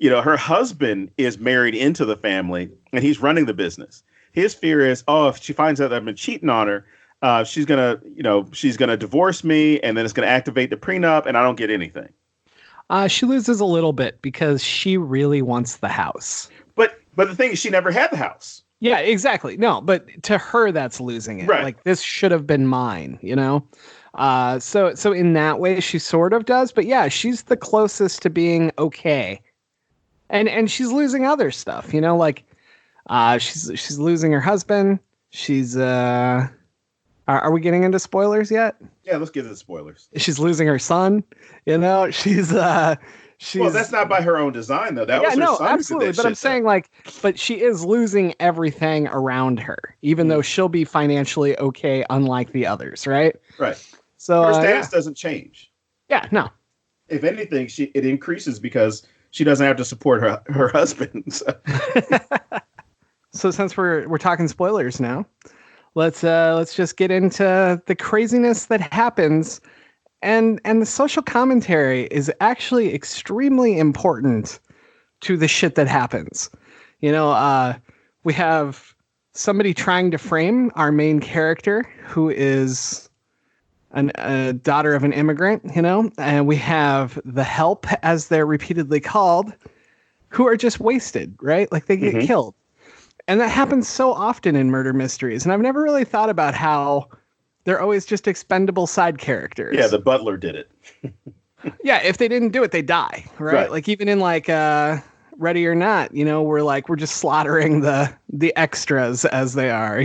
Her husband is married into the family and he's running the business. His fear is, if she finds out that I've been cheating on her, she's gonna divorce me, and then it's gonna activate the prenup, and I don't get anything. She loses a little bit because she really wants the house. But the thing is, she never had the house. Yeah, exactly. No, but to her, that's losing it. Right. Like, this should have been mine, So in that way, she sort of does. But yeah, she's the closest to being okay. And she's losing other stuff, she's losing her husband. She's are we getting into spoilers yet? Yeah, let's get into spoilers. She's losing her son, she's well, that's not by her own design though. That was her son. Absolutely. But I'm saying but she is losing everything around her, even though she'll be financially okay, unlike the others, right? Right. So her status doesn't change. Yeah, no. If anything, it increases because she doesn't have to support her husband. So since we're talking spoilers now, let's just get into the craziness that happens, and the social commentary is actually extremely important to the shit that happens. We have somebody trying to frame our main character, who is a daughter of an immigrant, and we have the help, as they're repeatedly called, who are just wasted, right? Like, they get killed. And that happens so often in murder mysteries. And I've never really thought about how they're always just expendable side characters. Yeah, the butler did it. Yeah, if they didn't do it, they die, right? Like, even in Ready or Not, we're just slaughtering the extras as they are,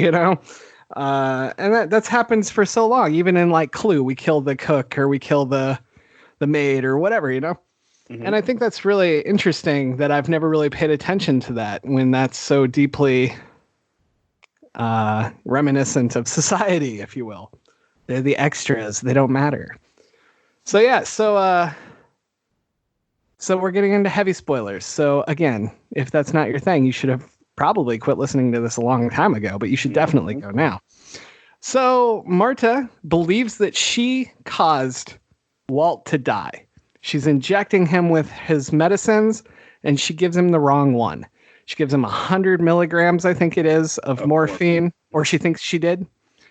and that's happens for so long. Even in Clue, we kill the cook or we kill the maid or whatever, And I think that's really interesting that I've never really paid attention to that, when that's so deeply reminiscent of society, if you will. They're the extras. They don't matter. So yeah, so we're getting into heavy spoilers. So again, if that's not your thing, you should have probably quit listening to this a long time ago, but you should definitely go now. So Marta believes that she caused Walt to die. She's injecting him with his medicines, and she gives him the wrong one. She gives him 100 milligrams, I think it is, of morphine, or she thinks she did.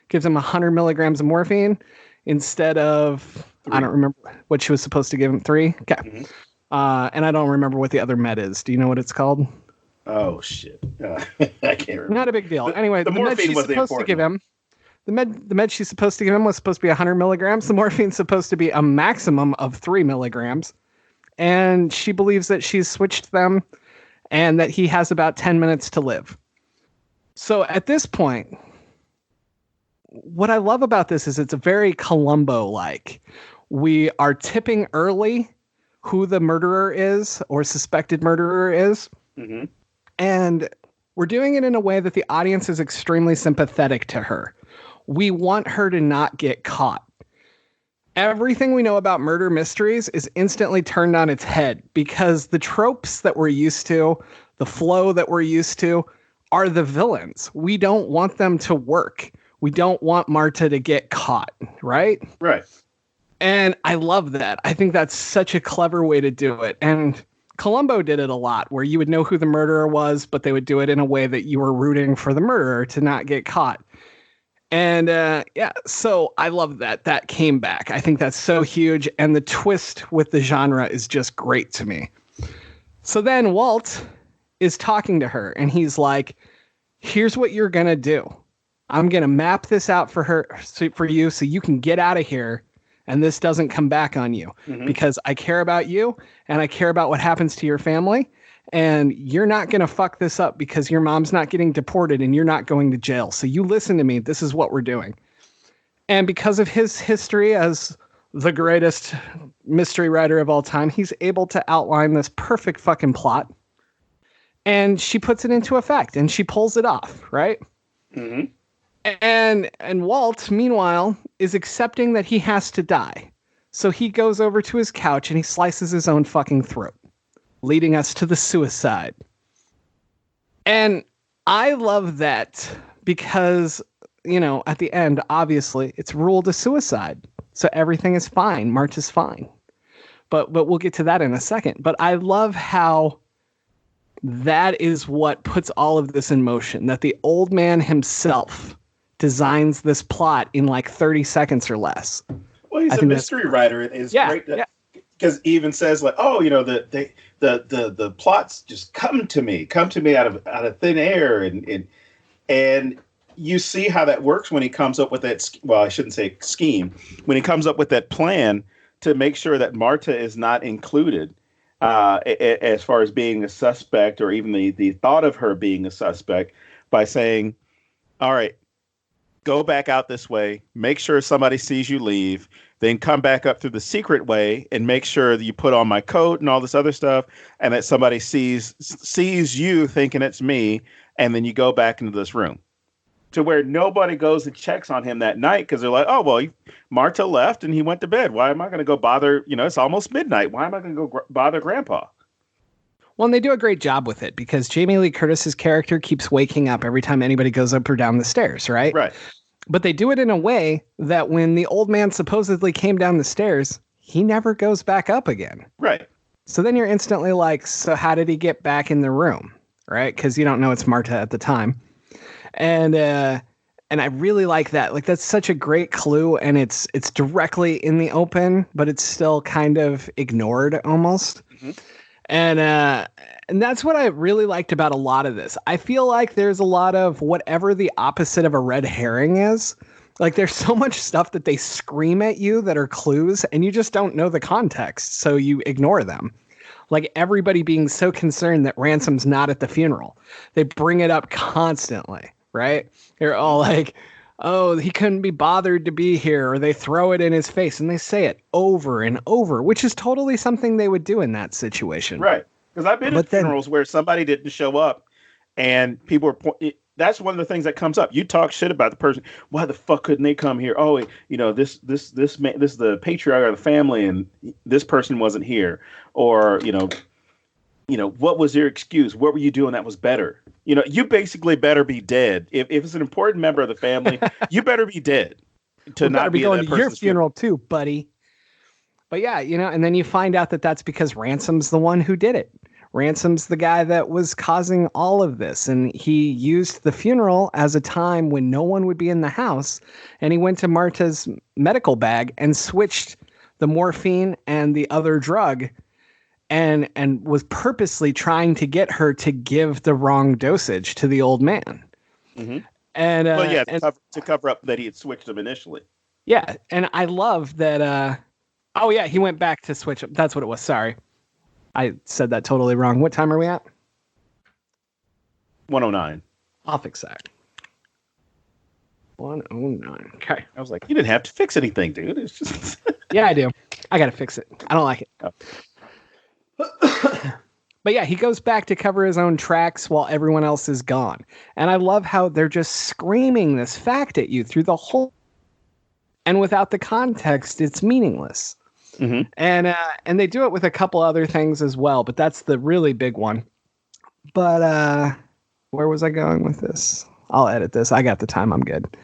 Gives him 100 milligrams of morphine instead of 3. I don't remember what she was supposed to give him. 3? Okay. Mm-hmm. And I don't remember what the other med is. Do you know what it's called? Oh, shit. I can't remember. Not a big deal. Anyway, the med she's supposed to give him, the med she's supposed to give him was supposed to be 100 milligrams. The morphine's supposed to be a maximum of 3 milligrams. And she believes that she's switched them and that he has about 10 minutes to live. So at this point, what I love about this is it's a very Columbo-like. We are tipping early who the murderer is or suspected murderer is. Mm-hmm. And we're doing it in a way that the audience is extremely sympathetic to her. We want her to not get caught. Everything we know about murder mysteries is instantly turned on its head because the tropes that we're used to, the flow that we're used to, are the villains. We don't want them to work. We don't want Marta to get caught, right? Right. And I love that. I think that's such a clever way to do it. And Columbo did it a lot, where you would know who the murderer was, but they would do it in a way that you were rooting for the murderer to not get caught. And yeah, so I love that. That came back. I think that's so huge. And the twist with the genre is just great to me. So then Walt is talking to her and he's like, here's what you're going to do. I'm going to map this out for you so you can get out of here and this doesn't come back on you because I care about you and I care about what happens to your family. And you're not going to fuck this up because your mom's not getting deported and you're not going to jail. So you listen to me. This is what we're doing. And because of his history as the greatest mystery writer of all time, he's able to outline this perfect fucking plot. And she puts it into effect and she pulls it off, right? Mm-hmm. And Walt, meanwhile, is accepting that he has to die. So he goes over to his couch and he slices his own fucking throat, leading us to the suicide. And I love that because, you know, at the end, obviously, it's ruled a suicide. So everything is fine. March is fine. But we'll get to that in a second. But I love how that is what puts all of this in motion, that the old man himself designs this plot in like 30 seconds or less. Well, he's a mystery writer. It's great because he even says like, oh, you know, the plots just come to me out of thin air, and you see how that works when he comes up with that. Well, I shouldn't say scheme. When he comes up with that plan to make sure that Marta is not included as far as being a suspect, or even the thought of her being a suspect, by saying, all right, go back out this way, make sure somebody sees you leave, then come back up through the secret way and make sure that you put on my coat and all this other stuff, and that somebody sees you thinking it's me, and then you go back into this room. To where nobody goes and checks on him that night because they're like, oh, well, Marta left and he went to bed. Why am I going to go bother? You know, it's almost midnight. Why am I going to go bother Grandpa? Well, and they do a great job with it because Jamie Lee Curtis's character keeps waking up every time anybody goes up or down the stairs, right? Right. But they do it in a way that when the old man supposedly came down the stairs, he never goes back up again. Right. So then you're instantly like, so how did he get back in the room? Right? Because you don't know it's Marta at the time. And I really like that. Like, that's such a great clue, and it's directly in the open, but it's still kind of ignored almost. Mm-hmm. And that's what I really liked about a lot of this. I feel like there's a lot of whatever the opposite of a red herring is. Like, there's so much stuff that they scream at you that are clues, and you just don't know the context, so you ignore them. Like everybody being so concerned that Ransom's not at the funeral. They bring it up constantly, right? They're all like, oh, he couldn't be bothered to be here, or they throw it in his face, and they say it over and over, which is totally something they would do in that situation. Right. Because I've been at funerals where somebody didn't show up, and people were that's one of the things that comes up. You talk shit about the person. Why the fuck couldn't they come here? Oh, this man, this is the patriarch of the family, and this person wasn't here. Or what was your excuse? What were you doing that was better? You basically better be dead. If it's an important member of the family, you better be dead to not be going to your funeral too, buddy. But yeah, and then you find out that that's because Ransom's the one who did it. Ransom's the guy that was causing all of this, and he used the funeral as a time when no one would be in the house, and he went to Marta's medical bag and switched the morphine and the other drug and was purposely trying to get her to give the wrong dosage to the old man. Mm-hmm. And to cover up that he had switched them initially. Yeah, and I love that. He went back to switch them. That's what it was. Sorry. I said that totally wrong. What time are we at? 109. I'll fix that. 109. Okay. I was like, you didn't have to fix anything, dude. It's just Yeah, I do. I got to fix it. I don't like it. Oh. But yeah, he goes back to cover his own tracks while everyone else is gone. And I love how they're just screaming this fact at you through the whole, and without the context, it's meaningless. Mm-hmm. And they do it with a couple other things as well, but that's the really big one. But where was I going with this? I'll edit this. I got the time. I'm good.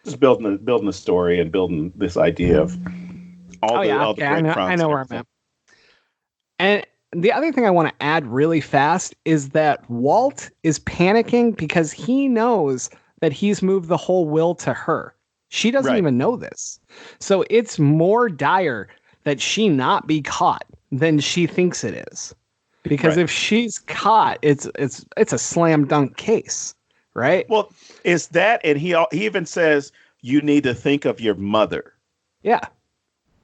Just building the story and building this idea of all the breadcrumbs. I know where I'm at. And the other thing I want to add really fast is that Walt is panicking because he knows that he's moved the whole will to her. She doesn't even know this. So it's more dire that she not be caught than she thinks it is. Because if she's caught, it's a slam dunk case, right? Well, it's that, and he even says you need to think of your mother. Yeah.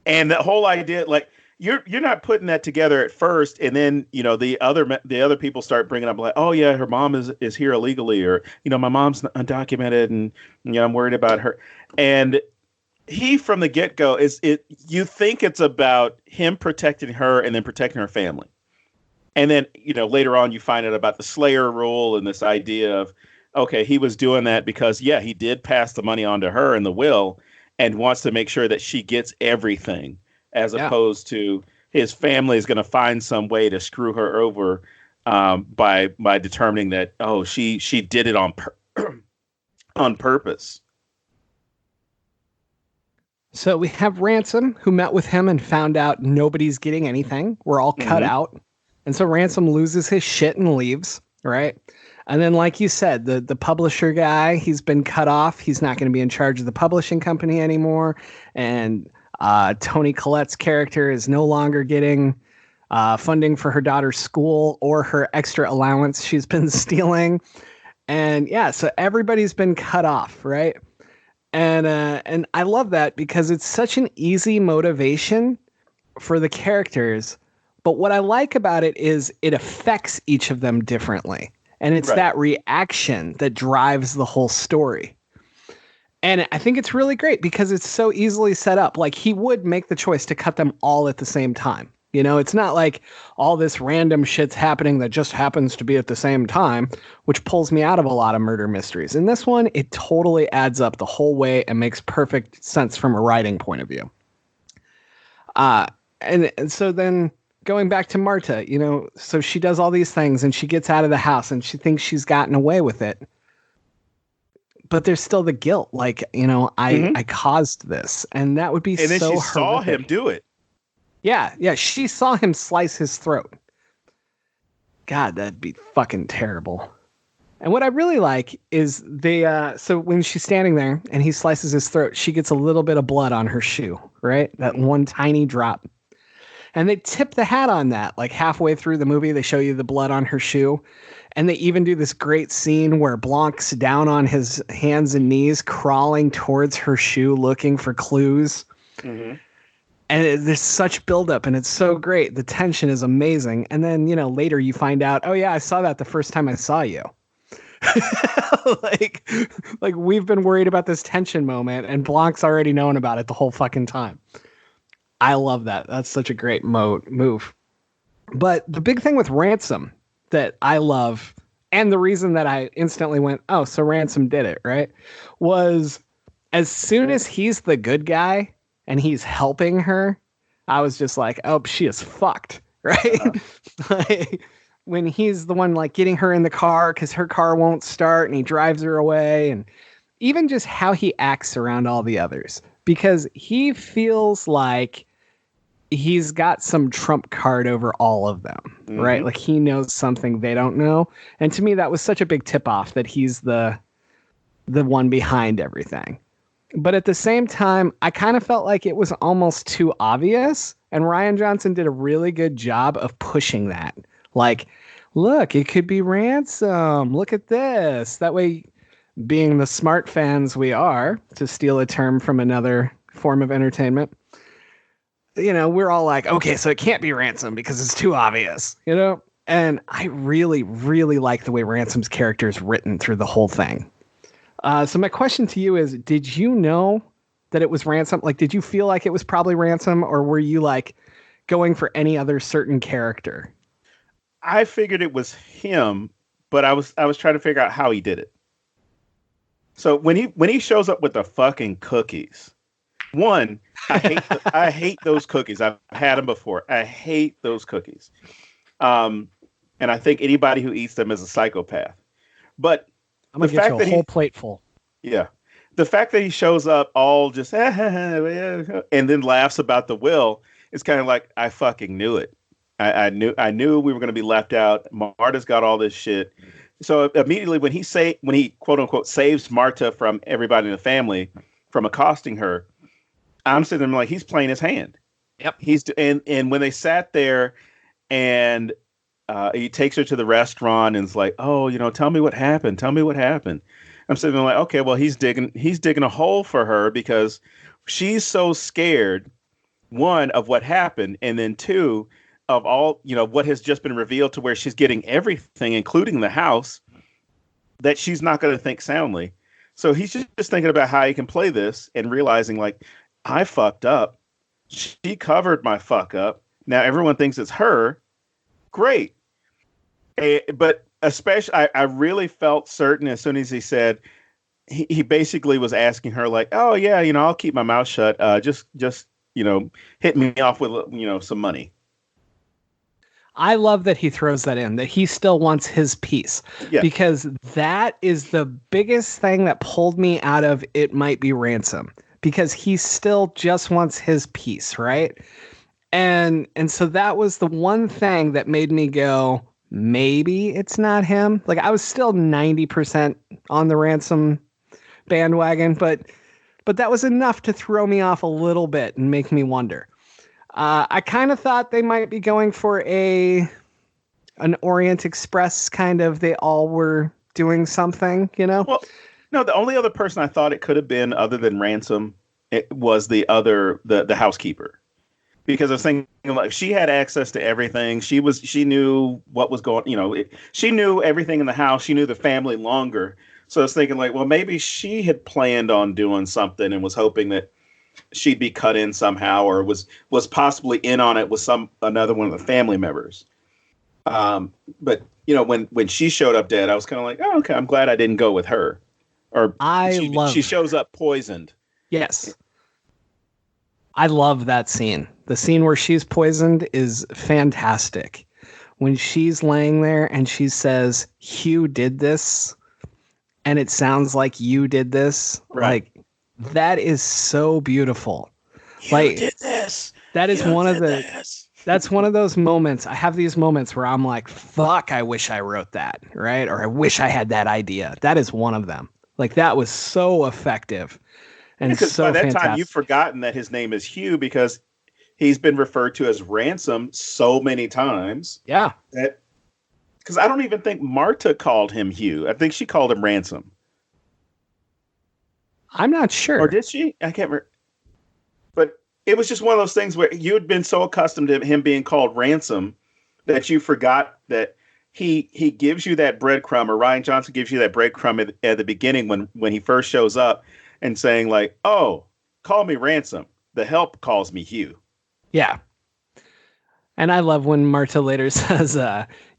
And the whole idea, like, you're not putting that together at first, and then the other people start bringing up like, oh yeah, her mom is here illegally, or my mom's undocumented, and I'm worried about her. And he from the get go you think it's about him protecting her and then protecting her family, and then later on you find out about the Slayer rule and this idea of okay, he was doing that because he did pass the money on to her in the will and wants to make sure that she gets everything. As opposed to his family is going to find some way to screw her over by determining that she did it on purpose. So we have Ransom, who met with him and found out nobody's getting anything. We're all cut out, and so Ransom loses his shit and leaves. Right, and then like you said, the publisher guy, he's been cut off. He's not going to be in charge of the publishing company anymore, and Toni Collette's character is no longer getting funding for her daughter's school or her extra allowance she's been stealing. And so everybody's been cut off, right? And I love that because it's such an easy motivation for the characters. But what I like about it is it affects each of them differently. And it's that reaction that drives the whole story. And I think it's really great because it's so easily set up. Like he would make the choice to cut them all at the same time. It's not like all this random shit's happening that just happens to be at the same time, which pulls me out of a lot of murder mysteries. In this one, it totally adds up the whole way and makes perfect sense from a writing point of view. And so then going back to Marta, so she does all these things and she gets out of the house and she thinks she's gotten away with it. But there's still the guilt, like, I caused this, and that would be so horrific. And then she saw him do it. Yeah, she saw him slice his throat. God, that'd be fucking terrible. And what I really like is so when she's standing there and he slices his throat, she gets a little bit of blood on her shoe, right? That one tiny drop. And they tip the hat on that. Like halfway through the movie, they show you the blood on her shoe. And they even do this great scene where Blanc's down on his hands and knees, crawling towards her shoe, looking for clues. Mm-hmm. And there's such buildup, and it's so great. The tension is amazing. And then, later you find out, oh yeah, I saw that the first time I saw you. like we've been worried about this tension moment, and Blanc's already known about it the whole fucking time. I love that. That's such a great move. But the big thing with Ransom that I love, and the reason that I instantly went, oh, so Ransom did it, right? Was as soon as he's the good guy and he's helping her, I was just like, oh, she is fucked, right? Like, when he's the one like getting her in the car because her car won't start and he drives her away, and even just how he acts around all the others, because he feels like he's got some trump card over all of them, right? Like he knows something they don't know. And to me, that was such a big tip off that he's the one behind everything. But at the same time, I kind of felt like it was almost too obvious. And Rian Johnson did a really good job of pushing that. Like, look, it could be Ransom. Look at this. That way, being the smart fans we are, to steal a term from another form of entertainment, you know, we're all like, okay, so it can't be Ransom because it's too obvious, you know? And I really, really like the way Ransom's character is written through the whole thing. So my question to you is, did you know that it was Ransom? Like, did you feel like it was probably Ransom, or were you like going for any other certain character? I figured it was him, but I was trying to figure out how he did it. So when he shows up with the fucking cookies, one, I hate those cookies. I've had them before. I hate those cookies. And I think anybody who eats them is a psychopath. But I'm gonna get you a whole plate full. Yeah. The fact that he shows up all just and then laughs about the will is kind of like, I fucking knew it. I knew we were going to be left out. Marta's got all this shit. So immediately when he quote unquote saves Marta from everybody in the family from accosting her, I'm sitting there like, he's playing his hand. Yep. And when they sat there and he takes her to the restaurant and is like, oh, you know, tell me what happened. Tell me what happened. I'm sitting there like, okay, well, he's digging a hole for her because she's so scared, one, of what happened, and then two, of all, you know, what has just been revealed, to where she's getting everything, including the house, that she's not going to think soundly. So he's just thinking about how he can play this and realizing, like, I fucked up. She covered my fuck up. Now everyone thinks it's her. Great. But especially, I really felt certain as soon as he said, he basically was asking her like, oh yeah, you know, I'll keep my mouth shut. Just, you know, hit me off with, you know, some money. I love that he throws that in, that he still wants his piece, because that is the biggest thing that pulled me out of It Might Be Ransom, because he still just wants his piece. Right. And so that was the one thing that made me go, maybe it's not him. Like, I was still 90% on the Ransom bandwagon, but that was enough to throw me off a little bit and make me wonder. I kind of thought they might be going for an Orient Express kind of, they all were doing something, you know? Well, no, the only other person I thought it could have been other than Ransom, it was the housekeeper. Because I was thinking, like, she had access to everything. She knew what was going, you know, she knew everything in the house. She knew the family longer. So I was thinking, like, well, maybe she had planned on doing something and was hoping that she'd be cut in somehow, or was possibly in on it with another one of the family members. But you know, when she showed up dead, I was kind of like, oh, okay, I'm glad I didn't go with her. Or she shows up poisoned. Yes. I love that scene. The scene where she's poisoned is fantastic. When she's laying there and she says, Hugh did this, and it sounds like you did this. Right. Like, that is so beautiful. You did this. That is that's one of those moments. I have these moments where I'm like, fuck, I wish I wrote that, right? Or I wish I had that idea. That is one of them. Like, that was so effective. And because so by that fantastic. time, you've forgotten that his name is Hugh because he's been referred to as Ransom so many times. Yeah. Because I don't even think Marta called him Hugh. I think she called him Ransom. I'm not sure. Or did she? I can't remember. But it was just one of those things where you had been so accustomed to him being called Ransom that you forgot that he gives you that breadcrumb, or Rian Johnson gives you that breadcrumb at the beginning when he first shows up, and saying like, oh, call me Ransom. The help calls me Hugh. Yeah. And I love when Marta later says,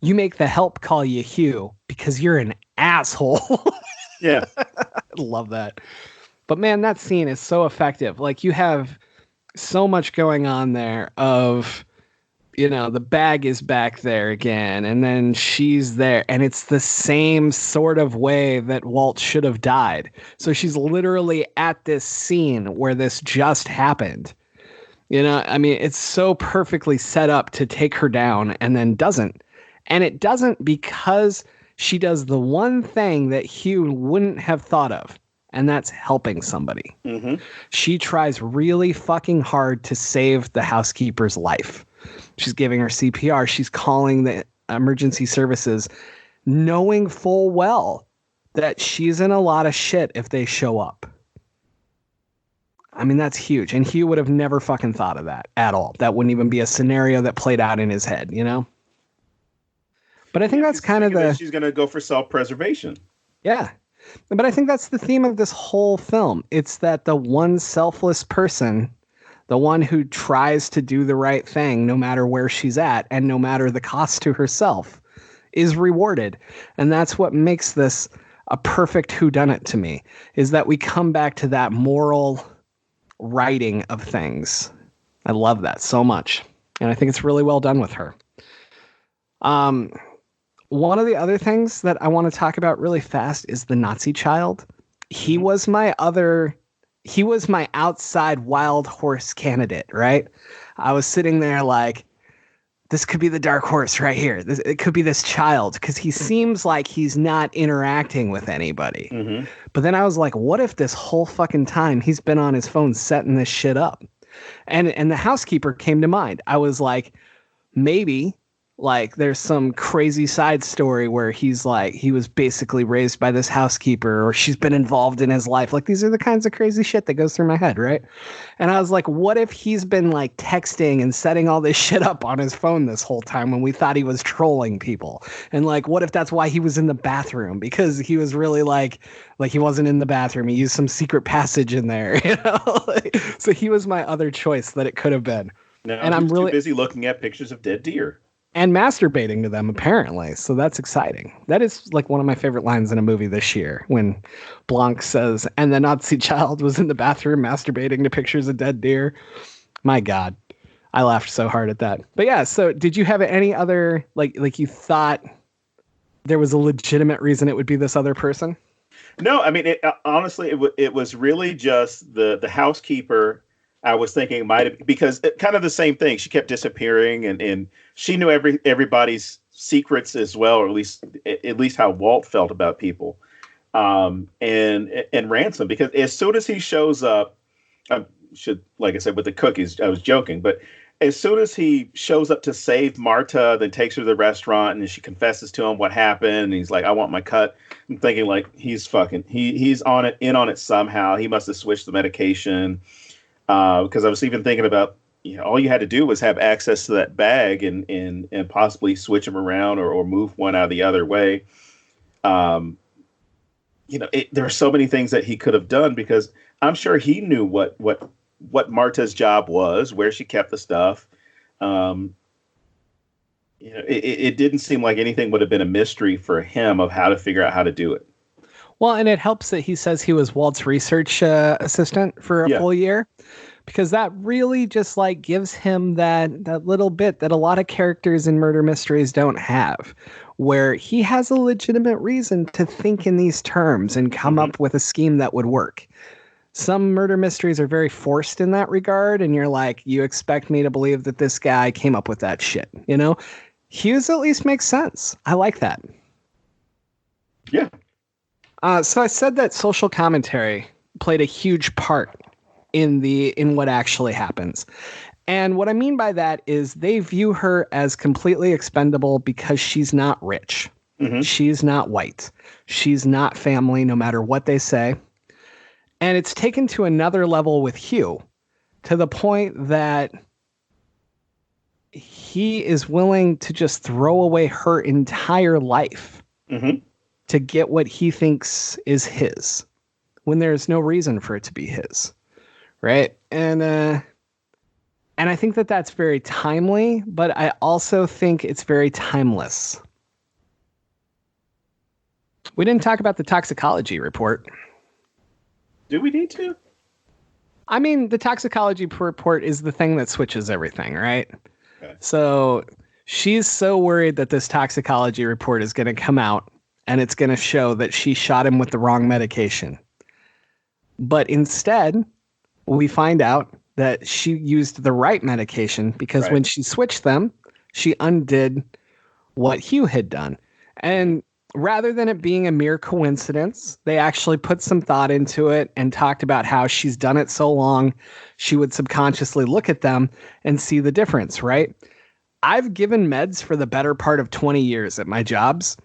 you make the help call you Hugh because you're an asshole. Yeah. I love that. But man, that scene is so effective. Like, you have so much going on there of, the bag is back there again, and then she's there, and it's the same sort of way that Walt should have died. So she's literally at this scene where this just happened. I mean, it's so perfectly set up to take her down and then doesn't. And it doesn't because she does the one thing that Hugh wouldn't have thought of, and that's helping somebody. Mm-hmm. She tries really fucking hard to save the housekeeper's life. She's giving her CPR. She's calling the emergency services, knowing full well that she's in a lot of shit if they show up. I mean, that's huge. And Hugh would have never fucking thought of that at all. That wouldn't even be a scenario that played out in his head, But I think that's kind of she's going to go for self-preservation. Yeah. But I think that's the theme of this whole film. It's that the one selfless person, the one who tries to do the right thing no matter where she's at and no matter the cost to herself, is rewarded. And that's what makes this a perfect whodunit to me, is that we come back to that moral writing of things. I love that so much. And I think it's really well done with her. One of the other things that I want to talk about really fast is the Nazi child. He was my outside wild horse candidate, right? I was sitting there like, this could be the dark horse right here. It could be this child, because he seems like he's not interacting with anybody. Mm-hmm. But then I was like, what if this whole fucking time he's been on his phone setting this shit up? And the housekeeper came to mind. I was like, maybe like there's some crazy side story where he's like, he was basically raised by this housekeeper, or she's been involved in his life. Like, these are the kinds of crazy shit that goes through my head, right? And I was like, what if he's been like texting and setting all this shit up on his phone this whole time when we thought he was trolling people? And like, what if that's why he was in the bathroom? Because he was really like he wasn't in the bathroom. He used some secret passage in there, so he was my other choice that it could have been. No, and I'm really too busy looking at pictures of dead deer. And masturbating to them, apparently. So that's exciting. That is like one of my favorite lines in a movie this year, when Blanc says, and the Nazi child was in the bathroom masturbating to pictures of dead deer. My God, I laughed so hard at that. But yeah, so did you have any other, like you thought there was a legitimate reason it would be this other person? No, I mean, honestly, it was really just the housekeeper. I was thinking it might have, because kind of the same thing. She kept disappearing, and she knew everybody's secrets as well, or at least how Walt felt about people. And Ransom, because as soon as he shows up, like I said, with the cookies, I was joking, but as soon as he shows up to save Marta, then takes her to the restaurant, and she confesses to him what happened, and he's like, I want my cut. I'm thinking like, he's on it somehow. He must have switched the medication. Because I was even thinking about, all you had to do was have access to that bag and possibly switch them around or move one out of the other way. There are so many things that he could have done, because I'm sure he knew what Marta's job was, where she kept the stuff. It didn't seem like anything would have been a mystery for him of how to figure out how to do it. Well, and it helps that he says he was Walt's research assistant for a full year, because that really just like gives him that little bit that a lot of characters in murder mysteries don't have, where he has a legitimate reason to think in these terms and come up with a scheme that would work. Some murder mysteries are very forced in that regard, and you're like, you expect me to believe that this guy came up with that shit, Hughes at least makes sense. I like that. Yeah. So I said that social commentary played a huge part in what actually happens. And what I mean by that is they view her as completely expendable because she's not rich. Mm-hmm. She's not white. She's not family, no matter what they say. And it's taken to another level with Hugh, to the point that he is willing to just throw away her entire life. Mm-hmm. To get what he thinks is his, when there's no reason for it to be his, right? And And I think that that's very timely, but I also think it's very timeless. We didn't talk about the toxicology report. Do we need to? I mean, the toxicology report is the thing that switches everything, right? Okay. So she's so worried that this toxicology report is going to come out and it's going to show that she shot him with the wrong medication. But instead, we find out that she used the right medication because when she switched them, she undid what Hugh had done. And rather than it being a mere coincidence, they actually put some thought into it and talked about how she's done it so long, she would subconsciously look at them and see the difference, right? I've given meds for the better part of 20 years at my jobs,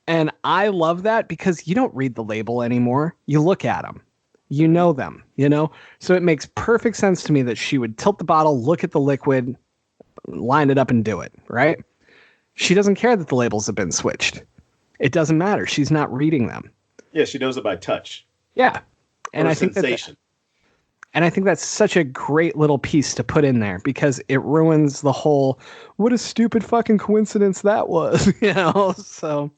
and I love that because you don't read the label anymore. You look at them. You know them, you know? So it makes perfect sense to me that she would tilt the bottle, look at the liquid, line it up and do it, right? She doesn't care that the labels have been switched. It doesn't matter. She's not reading them. Yeah, she knows it by touch. Yeah. And I think sensation. And I think that's such a great little piece to put in there because it ruins the whole, what a stupid fucking coincidence that was, you know? So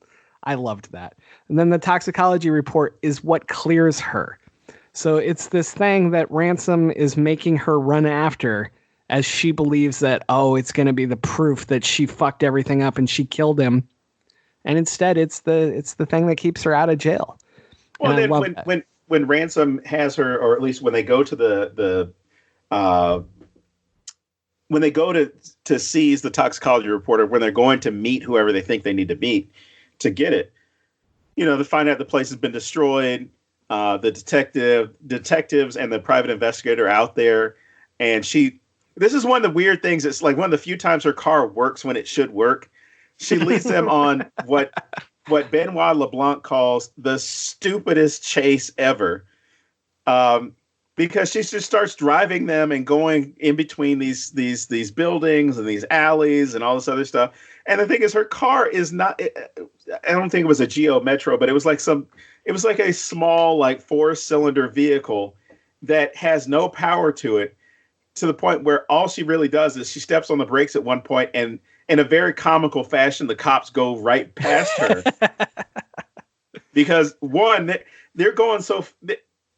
I loved that. And then the toxicology report is what clears her. So it's this thing that Ransom is making her run after as she believes that, oh, it's going to be the proof that she fucked everything up and she killed him. And instead, it's the thing that keeps her out of jail. Well, then when Ransom has her, or at least when they go to when they go to seize the toxicology report, or when they're going to meet whoever they think they need to meet to get it, you know, to find out the place has been destroyed. The detectives and the private investigator out there, and this is one of the weird things. It's like one of the few times her car works when it should work. She leads them on what Benoit LeBlanc calls the stupidest chase ever. Because she just starts driving them and going in between these buildings and these alleys and all this other stuff. And the thing is, her car is not, I don't think it was a Geo Metro, but it was like a small, like 4-cylinder vehicle that has no power to it, to the point where all she really does is she steps on the brakes at one point, and in a very comical fashion, the cops go right past her. Because one, they're going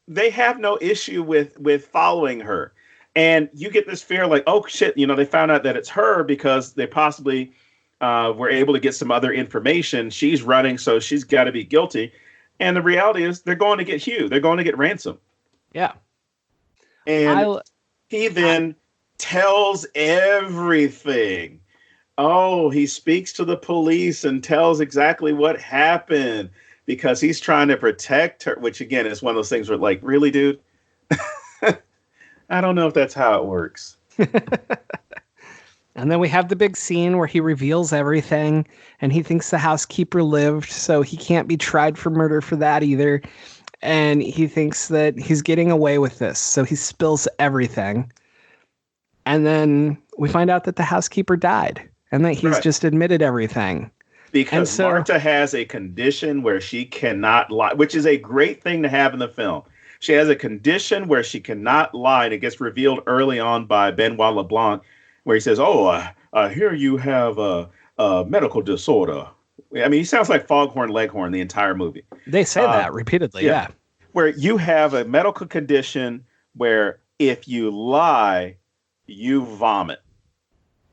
they have no issue with following her. And you get this fear like, oh shit, you know, they found out that it's her because they possibly were able to get some other information. She's running, so she's got to be guilty. And the reality is they're going to get Hugh. They're going to get Ransom. Yeah. And he then tells everything. Oh, he speaks to the police and tells exactly what happened because he's trying to protect her, which again is one of those things where, like, really, dude? I don't know if that's how it works. And then we have the big scene where he reveals everything, and he thinks the housekeeper lived, so he can't be tried for murder for that either. And he thinks that he's getting away with this, so he spills everything. And then we find out that the housekeeper died, and that he's just admitted everything. Because Marta has a condition where she cannot lie, which is a great thing to have in the film. She has a condition where she cannot lie, and it gets revealed early on by Benoit LeBlanc, where he says, oh, I hear you have a medical disorder. I mean, he sounds like Foghorn Leghorn the entire movie. They say that repeatedly, yeah. Where you have a medical condition where if you lie, you vomit.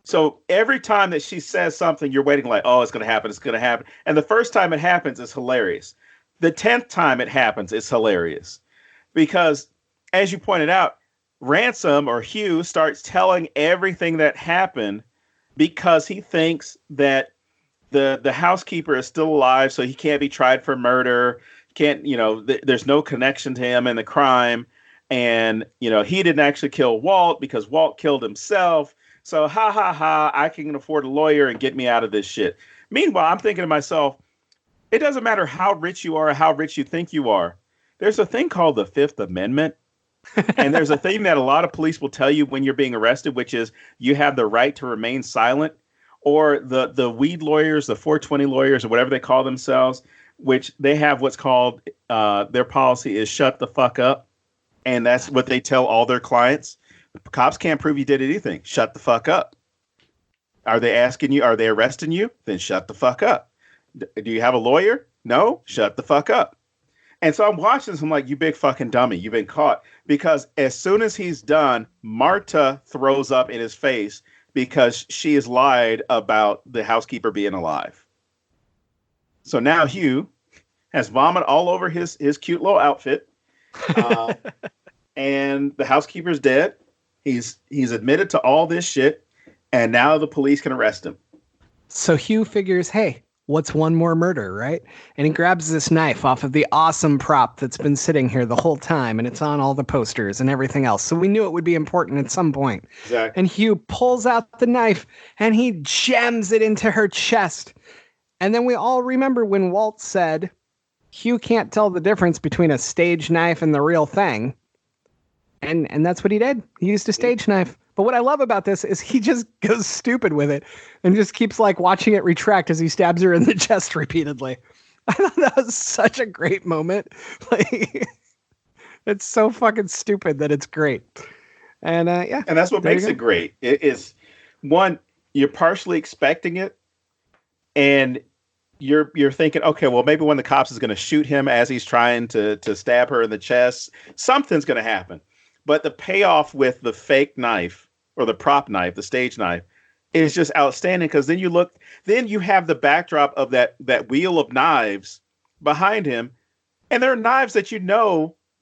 So every time that she says something, you're waiting like, oh, it's going to happen, it's going to happen. And the first time it happens, it's hilarious. The 10th time it happens, it's hilarious. Because, as you pointed out, Ransom, or Hugh, starts telling everything that happened because he thinks that the housekeeper is still alive, so he can't be tried for murder. There's no connection to him in the crime. And, you know, he didn't actually kill Walt because Walt killed himself. So, I can afford a lawyer and get me out of this shit. Meanwhile, I'm thinking to myself, it doesn't matter how rich you are or how rich you think you are. There's a thing called the Fifth Amendment. And there's a thing that a lot of police will tell you when you're being arrested, which is you have the right to remain silent. Or the weed lawyers, the 420 lawyers, or whatever they call themselves, which they have what's called, their policy is shut the fuck up. And that's what they tell all their clients. Cops can't prove you did anything. Shut the fuck up. Are they asking you? Are they arresting you? Then shut the fuck up. Do you have a lawyer? No? Shut the fuck up. And so I'm watching this. I'm like, you big fucking dummy. You've been caught. Because as soon as he's done, Marta throws up in his face because she has lied about the housekeeper being alive. So now Hugh has vomit all over his cute little outfit. And the housekeeper's dead. He's admitted to all this shit. And now the police can arrest him. So Hugh figures, hey, what's one more murder, right? And he grabs this knife off of the awesome prop that's been sitting here the whole time, and it's on all the posters and everything else. So we knew it would be important at some point. Exactly. And Hugh pulls out the knife, and he jams it into her chest. And then we all remember when Walt said, Hugh can't tell the difference between a stage knife and the real thing. And that's what he did. He used a stage knife. But what I love about this is he just goes stupid with it and just keeps like watching it retract as he stabs her in the chest repeatedly. I thought that was such a great moment. Like, it's so fucking stupid that it's great. And yeah. And that's what makes it great. It is, one, you're partially expecting it, and you're thinking, okay, well, maybe one of the cops is going to shoot him as he's trying to stab her in the chest. Something's going to happen. But the payoff with the fake knife or the prop knife, the stage knife, is just outstanding, because then you have the backdrop of that wheel of knives behind him, and there are knives that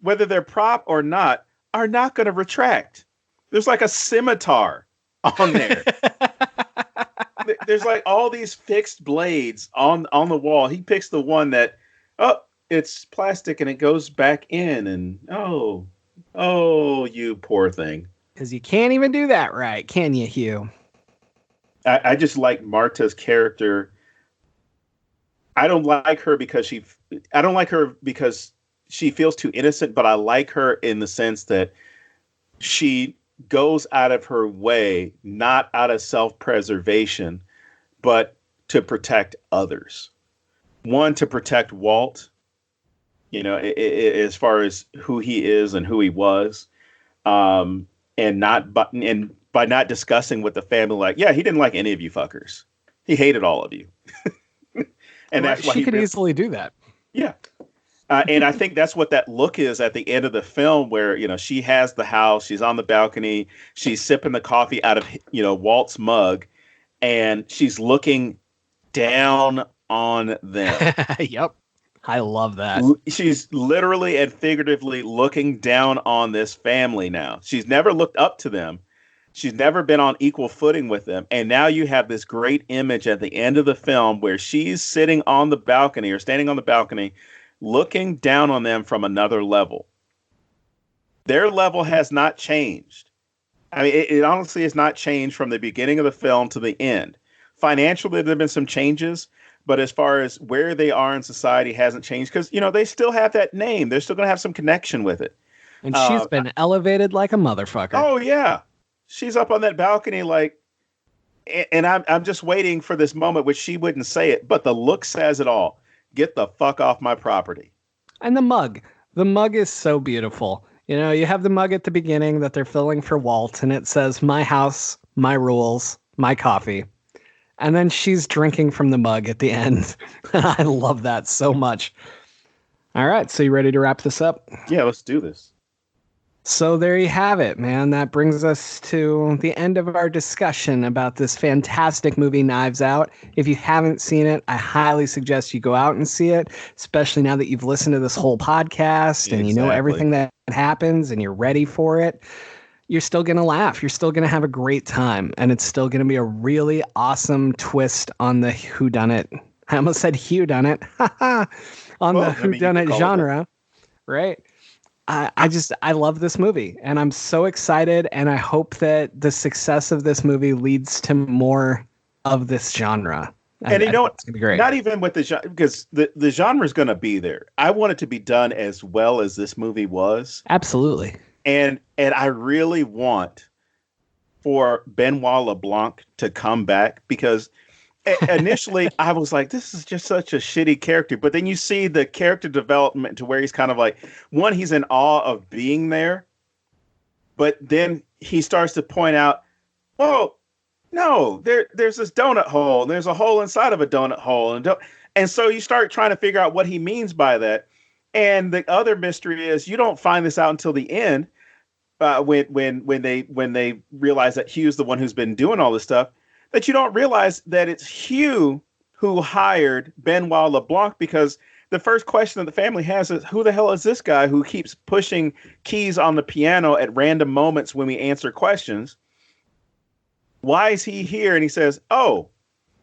whether they're prop or not, are not going to retract. There's like a scimitar on there. There's like all these fixed blades on the wall. He picks the one that, it's plastic and it goes back in, and oh, you poor thing. Because you can't even do that right, can you, Hugh? I just like Marta's character. I don't like her because she feels too innocent, but I like her in the sense that she goes out of her way, not out of self-preservation, but to protect others. One, to protect Walt, as far as who he is and who he was, and by not discussing with the family, like, yeah, he didn't like any of you fuckers. He hated all of you. And that's why she could easily do that. Yeah. And I think that's what that look is at the end of the film, where, she has the house, she's on the balcony, she's sipping the coffee out of, Walt's mug, and she's looking down on them. Yep. I love that. She's literally and figuratively looking down on this family now. She's never looked up to them. She's never been on equal footing with them. And now you have this great image at the end of the film where she's sitting on the balcony or standing on the balcony, looking down on them from another level. Their level has not changed. I mean, it honestly has not changed from the beginning of the film to the end. Financially, there have been some changes, but as far as where they are in society hasn't changed, because, they still have that name. They're still going to have some connection with it. And she's been elevated like a motherfucker. Oh, yeah. She's up on that balcony like, and I'm just waiting for this moment, which she wouldn't say it, but the look says it all. Get the fuck off my property. And the mug. The mug is so beautiful. You have the mug at the beginning that they're filling for Walt, and it says, my house, my rules, my coffee. And then she's drinking from the mug at the end. I love that so much. All right, so you ready to wrap this up? Yeah, let's do this. So there you have it, man. That brings us to the end of our discussion about this fantastic movie, Knives Out. If you haven't seen it, I highly suggest you go out and see it, especially now that you've listened to this whole podcast and you know everything that happens and you're ready for it. You're still going to laugh. You're still going to have a great time. And it's still going to be a really awesome twist on the whodunit. I almost said whodunit. On the whodunit genre. Right? I love this movie. And I'm so excited. And I hope that the success of this movie leads to more of this genre. And you know what? It's going to be great. Not even with the genre, because the genre is going to be there. I want it to be done as well as this movie was. Absolutely. And I really want for Benoit LeBlanc to come back, because initially I was like, this is just such a shitty character. But then you see the character development to where he's kind of like, one, he's in awe of being there. But then he starts to point out, well, no, there's this donut hole, and there's a hole inside of a donut hole, and so you start trying to figure out what he means by that. And the other mystery is you don't find this out until the end, when they realize that Hugh's the one who's been doing all this stuff, that you don't realize that it's Hugh who hired Benoit LeBlanc, because the first question that the family has is, who the hell is this guy who keeps pushing keys on the piano at random moments when we answer questions? Why is he here? And he says, oh,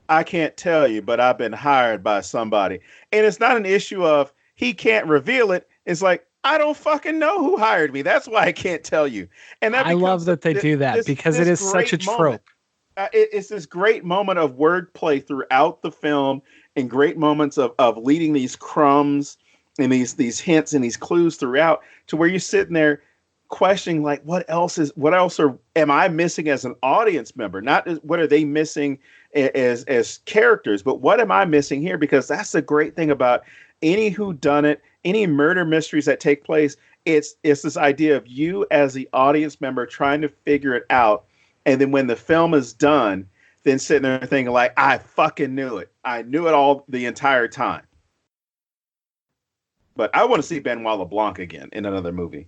I can't tell you, but I've been hired by somebody. And it's not an issue of he can't reveal it. It's like, I don't fucking know who hired me. That's why I can't tell you. And that I love that they do that, because it is such a trope. It's this great moment of wordplay throughout the film, and great moments of leading these crumbs and these hints and these clues throughout, to where you're sitting there questioning, like, what else am I missing as an audience member? Not what are they missing as characters, but what am I missing here? Because that's the great thing about any whodunit, any murder mysteries that take place. It's this idea of you as the audience member trying to figure it out. And then when the film is done, then sitting there thinking, like, I fucking knew it. I knew it all the entire time. But I want to see Benoit LeBlanc again in another movie.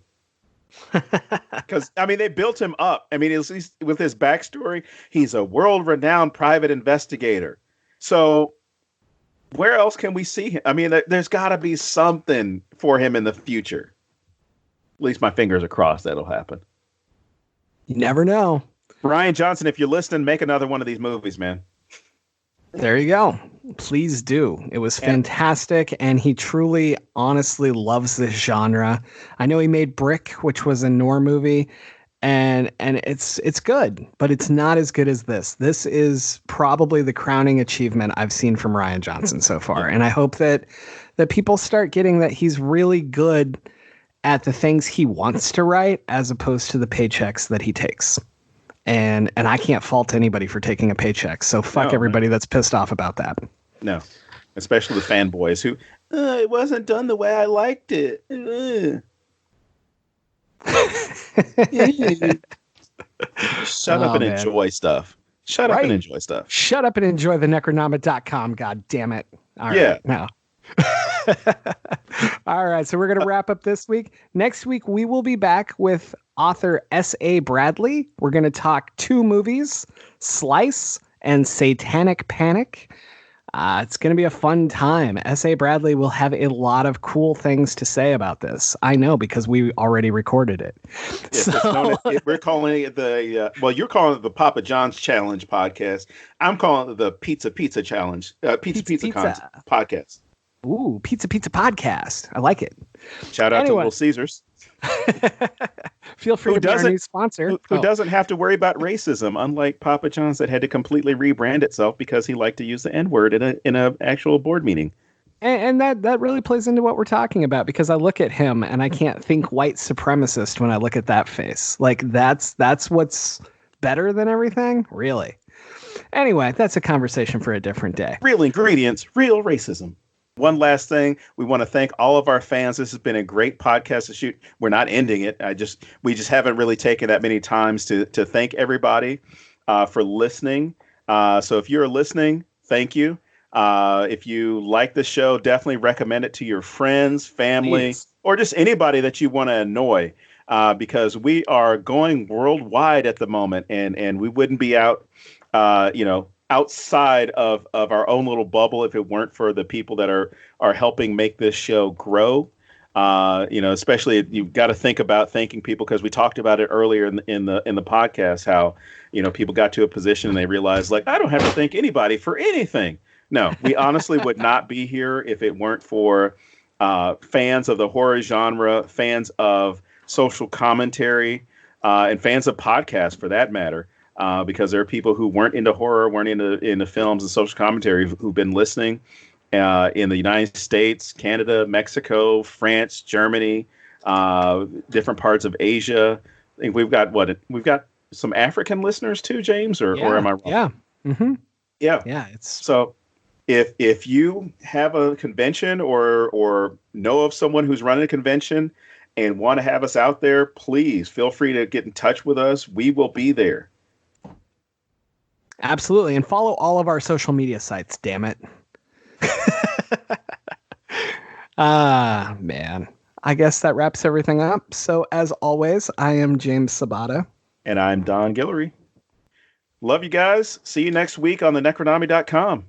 Because, I mean, they built him up. I mean, at least with his backstory, he's a world-renowned private investigator. So where else can we see him? I mean, there's got to be something for him in the future. At least my fingers are crossed that'll happen. You never know. Rian Johnson, if you're listening, make another one of these movies, man. There you go. Please do. It was fantastic, and he truly, honestly loves this genre. I know he made Brick, which was a noir movie, and it's good, but it's not as good as this. This is probably the crowning achievement I've seen from Rian Johnson so far, and I hope that people start getting that he's really good at the things he wants to write, as opposed to the paychecks that he takes. And I can't fault anybody for taking a paycheck. So fuck everybody that's pissed off about that. No, especially the fanboys who, it wasn't done the way I liked it. Shut up and enjoy stuff. Shut up and enjoy stuff. Shut up and enjoy the Necronomicon. God damn it. All right. Now. All right. So we're going to wrap up this week. Next week, we will be back with author S.A. Bradley. We're going to talk 2 movies, Slice and Satanic Panic. It's going to be a fun time. S.A. Bradley will have a lot of cool things to say about this. I know, because we already recorded it. Yeah, we're calling it you're calling it the Papa John's Challenge podcast. I'm calling it the Pizza Challenge, Pizza podcast. Ooh, Pizza Podcast. I like it. Shout out to Little Caesars. Feel free to be our new sponsor. Who doesn't have to worry about racism, unlike Papa John's that had to completely rebrand itself because he liked to use the N-word in a actual board meeting. And that really plays into what we're talking about, because I look at him and I can't think white supremacist when I look at that face. Like, that's what's better than everything? Really? Anyway, that's a conversation for a different day. Real ingredients, real racism. One last thing, we want to thank all of our fans. This has been a great podcast to shoot. We're not ending it. We just haven't really taken that many times to thank everybody for listening. So if you're listening, thank you. If you like the show, definitely recommend it to your friends, family, or just anybody that you want to annoy, because we are going worldwide at the moment, and we wouldn't be out, outside of our own little bubble if it weren't for the people that are helping make this show grow. Especially you've got to think about thanking people, because we talked about it earlier in the podcast, how, people got to a position and they realized, like, I don't have to thank anybody for anything. No, we honestly would not be here if it weren't for fans of the horror genre, fans of social commentary, and fans of podcasts for that matter. Because there are people who weren't into horror, weren't into films and social commentary, who've been listening in the United States, Canada, Mexico, France, Germany, different parts of Asia. I think we've got some African listeners too, James, or am I wrong? Yeah. Mm-hmm. Yeah. Yeah. So if you have a convention or know of someone who's running a convention and want to have us out there, please feel free to get in touch with us. We will be there. Absolutely. And follow all of our social media sites, damn it. Man. I guess that wraps everything up. So as always, I am James Sabata. And I'm Don Guillory. Love you guys. See you next week on the Necronomy.com.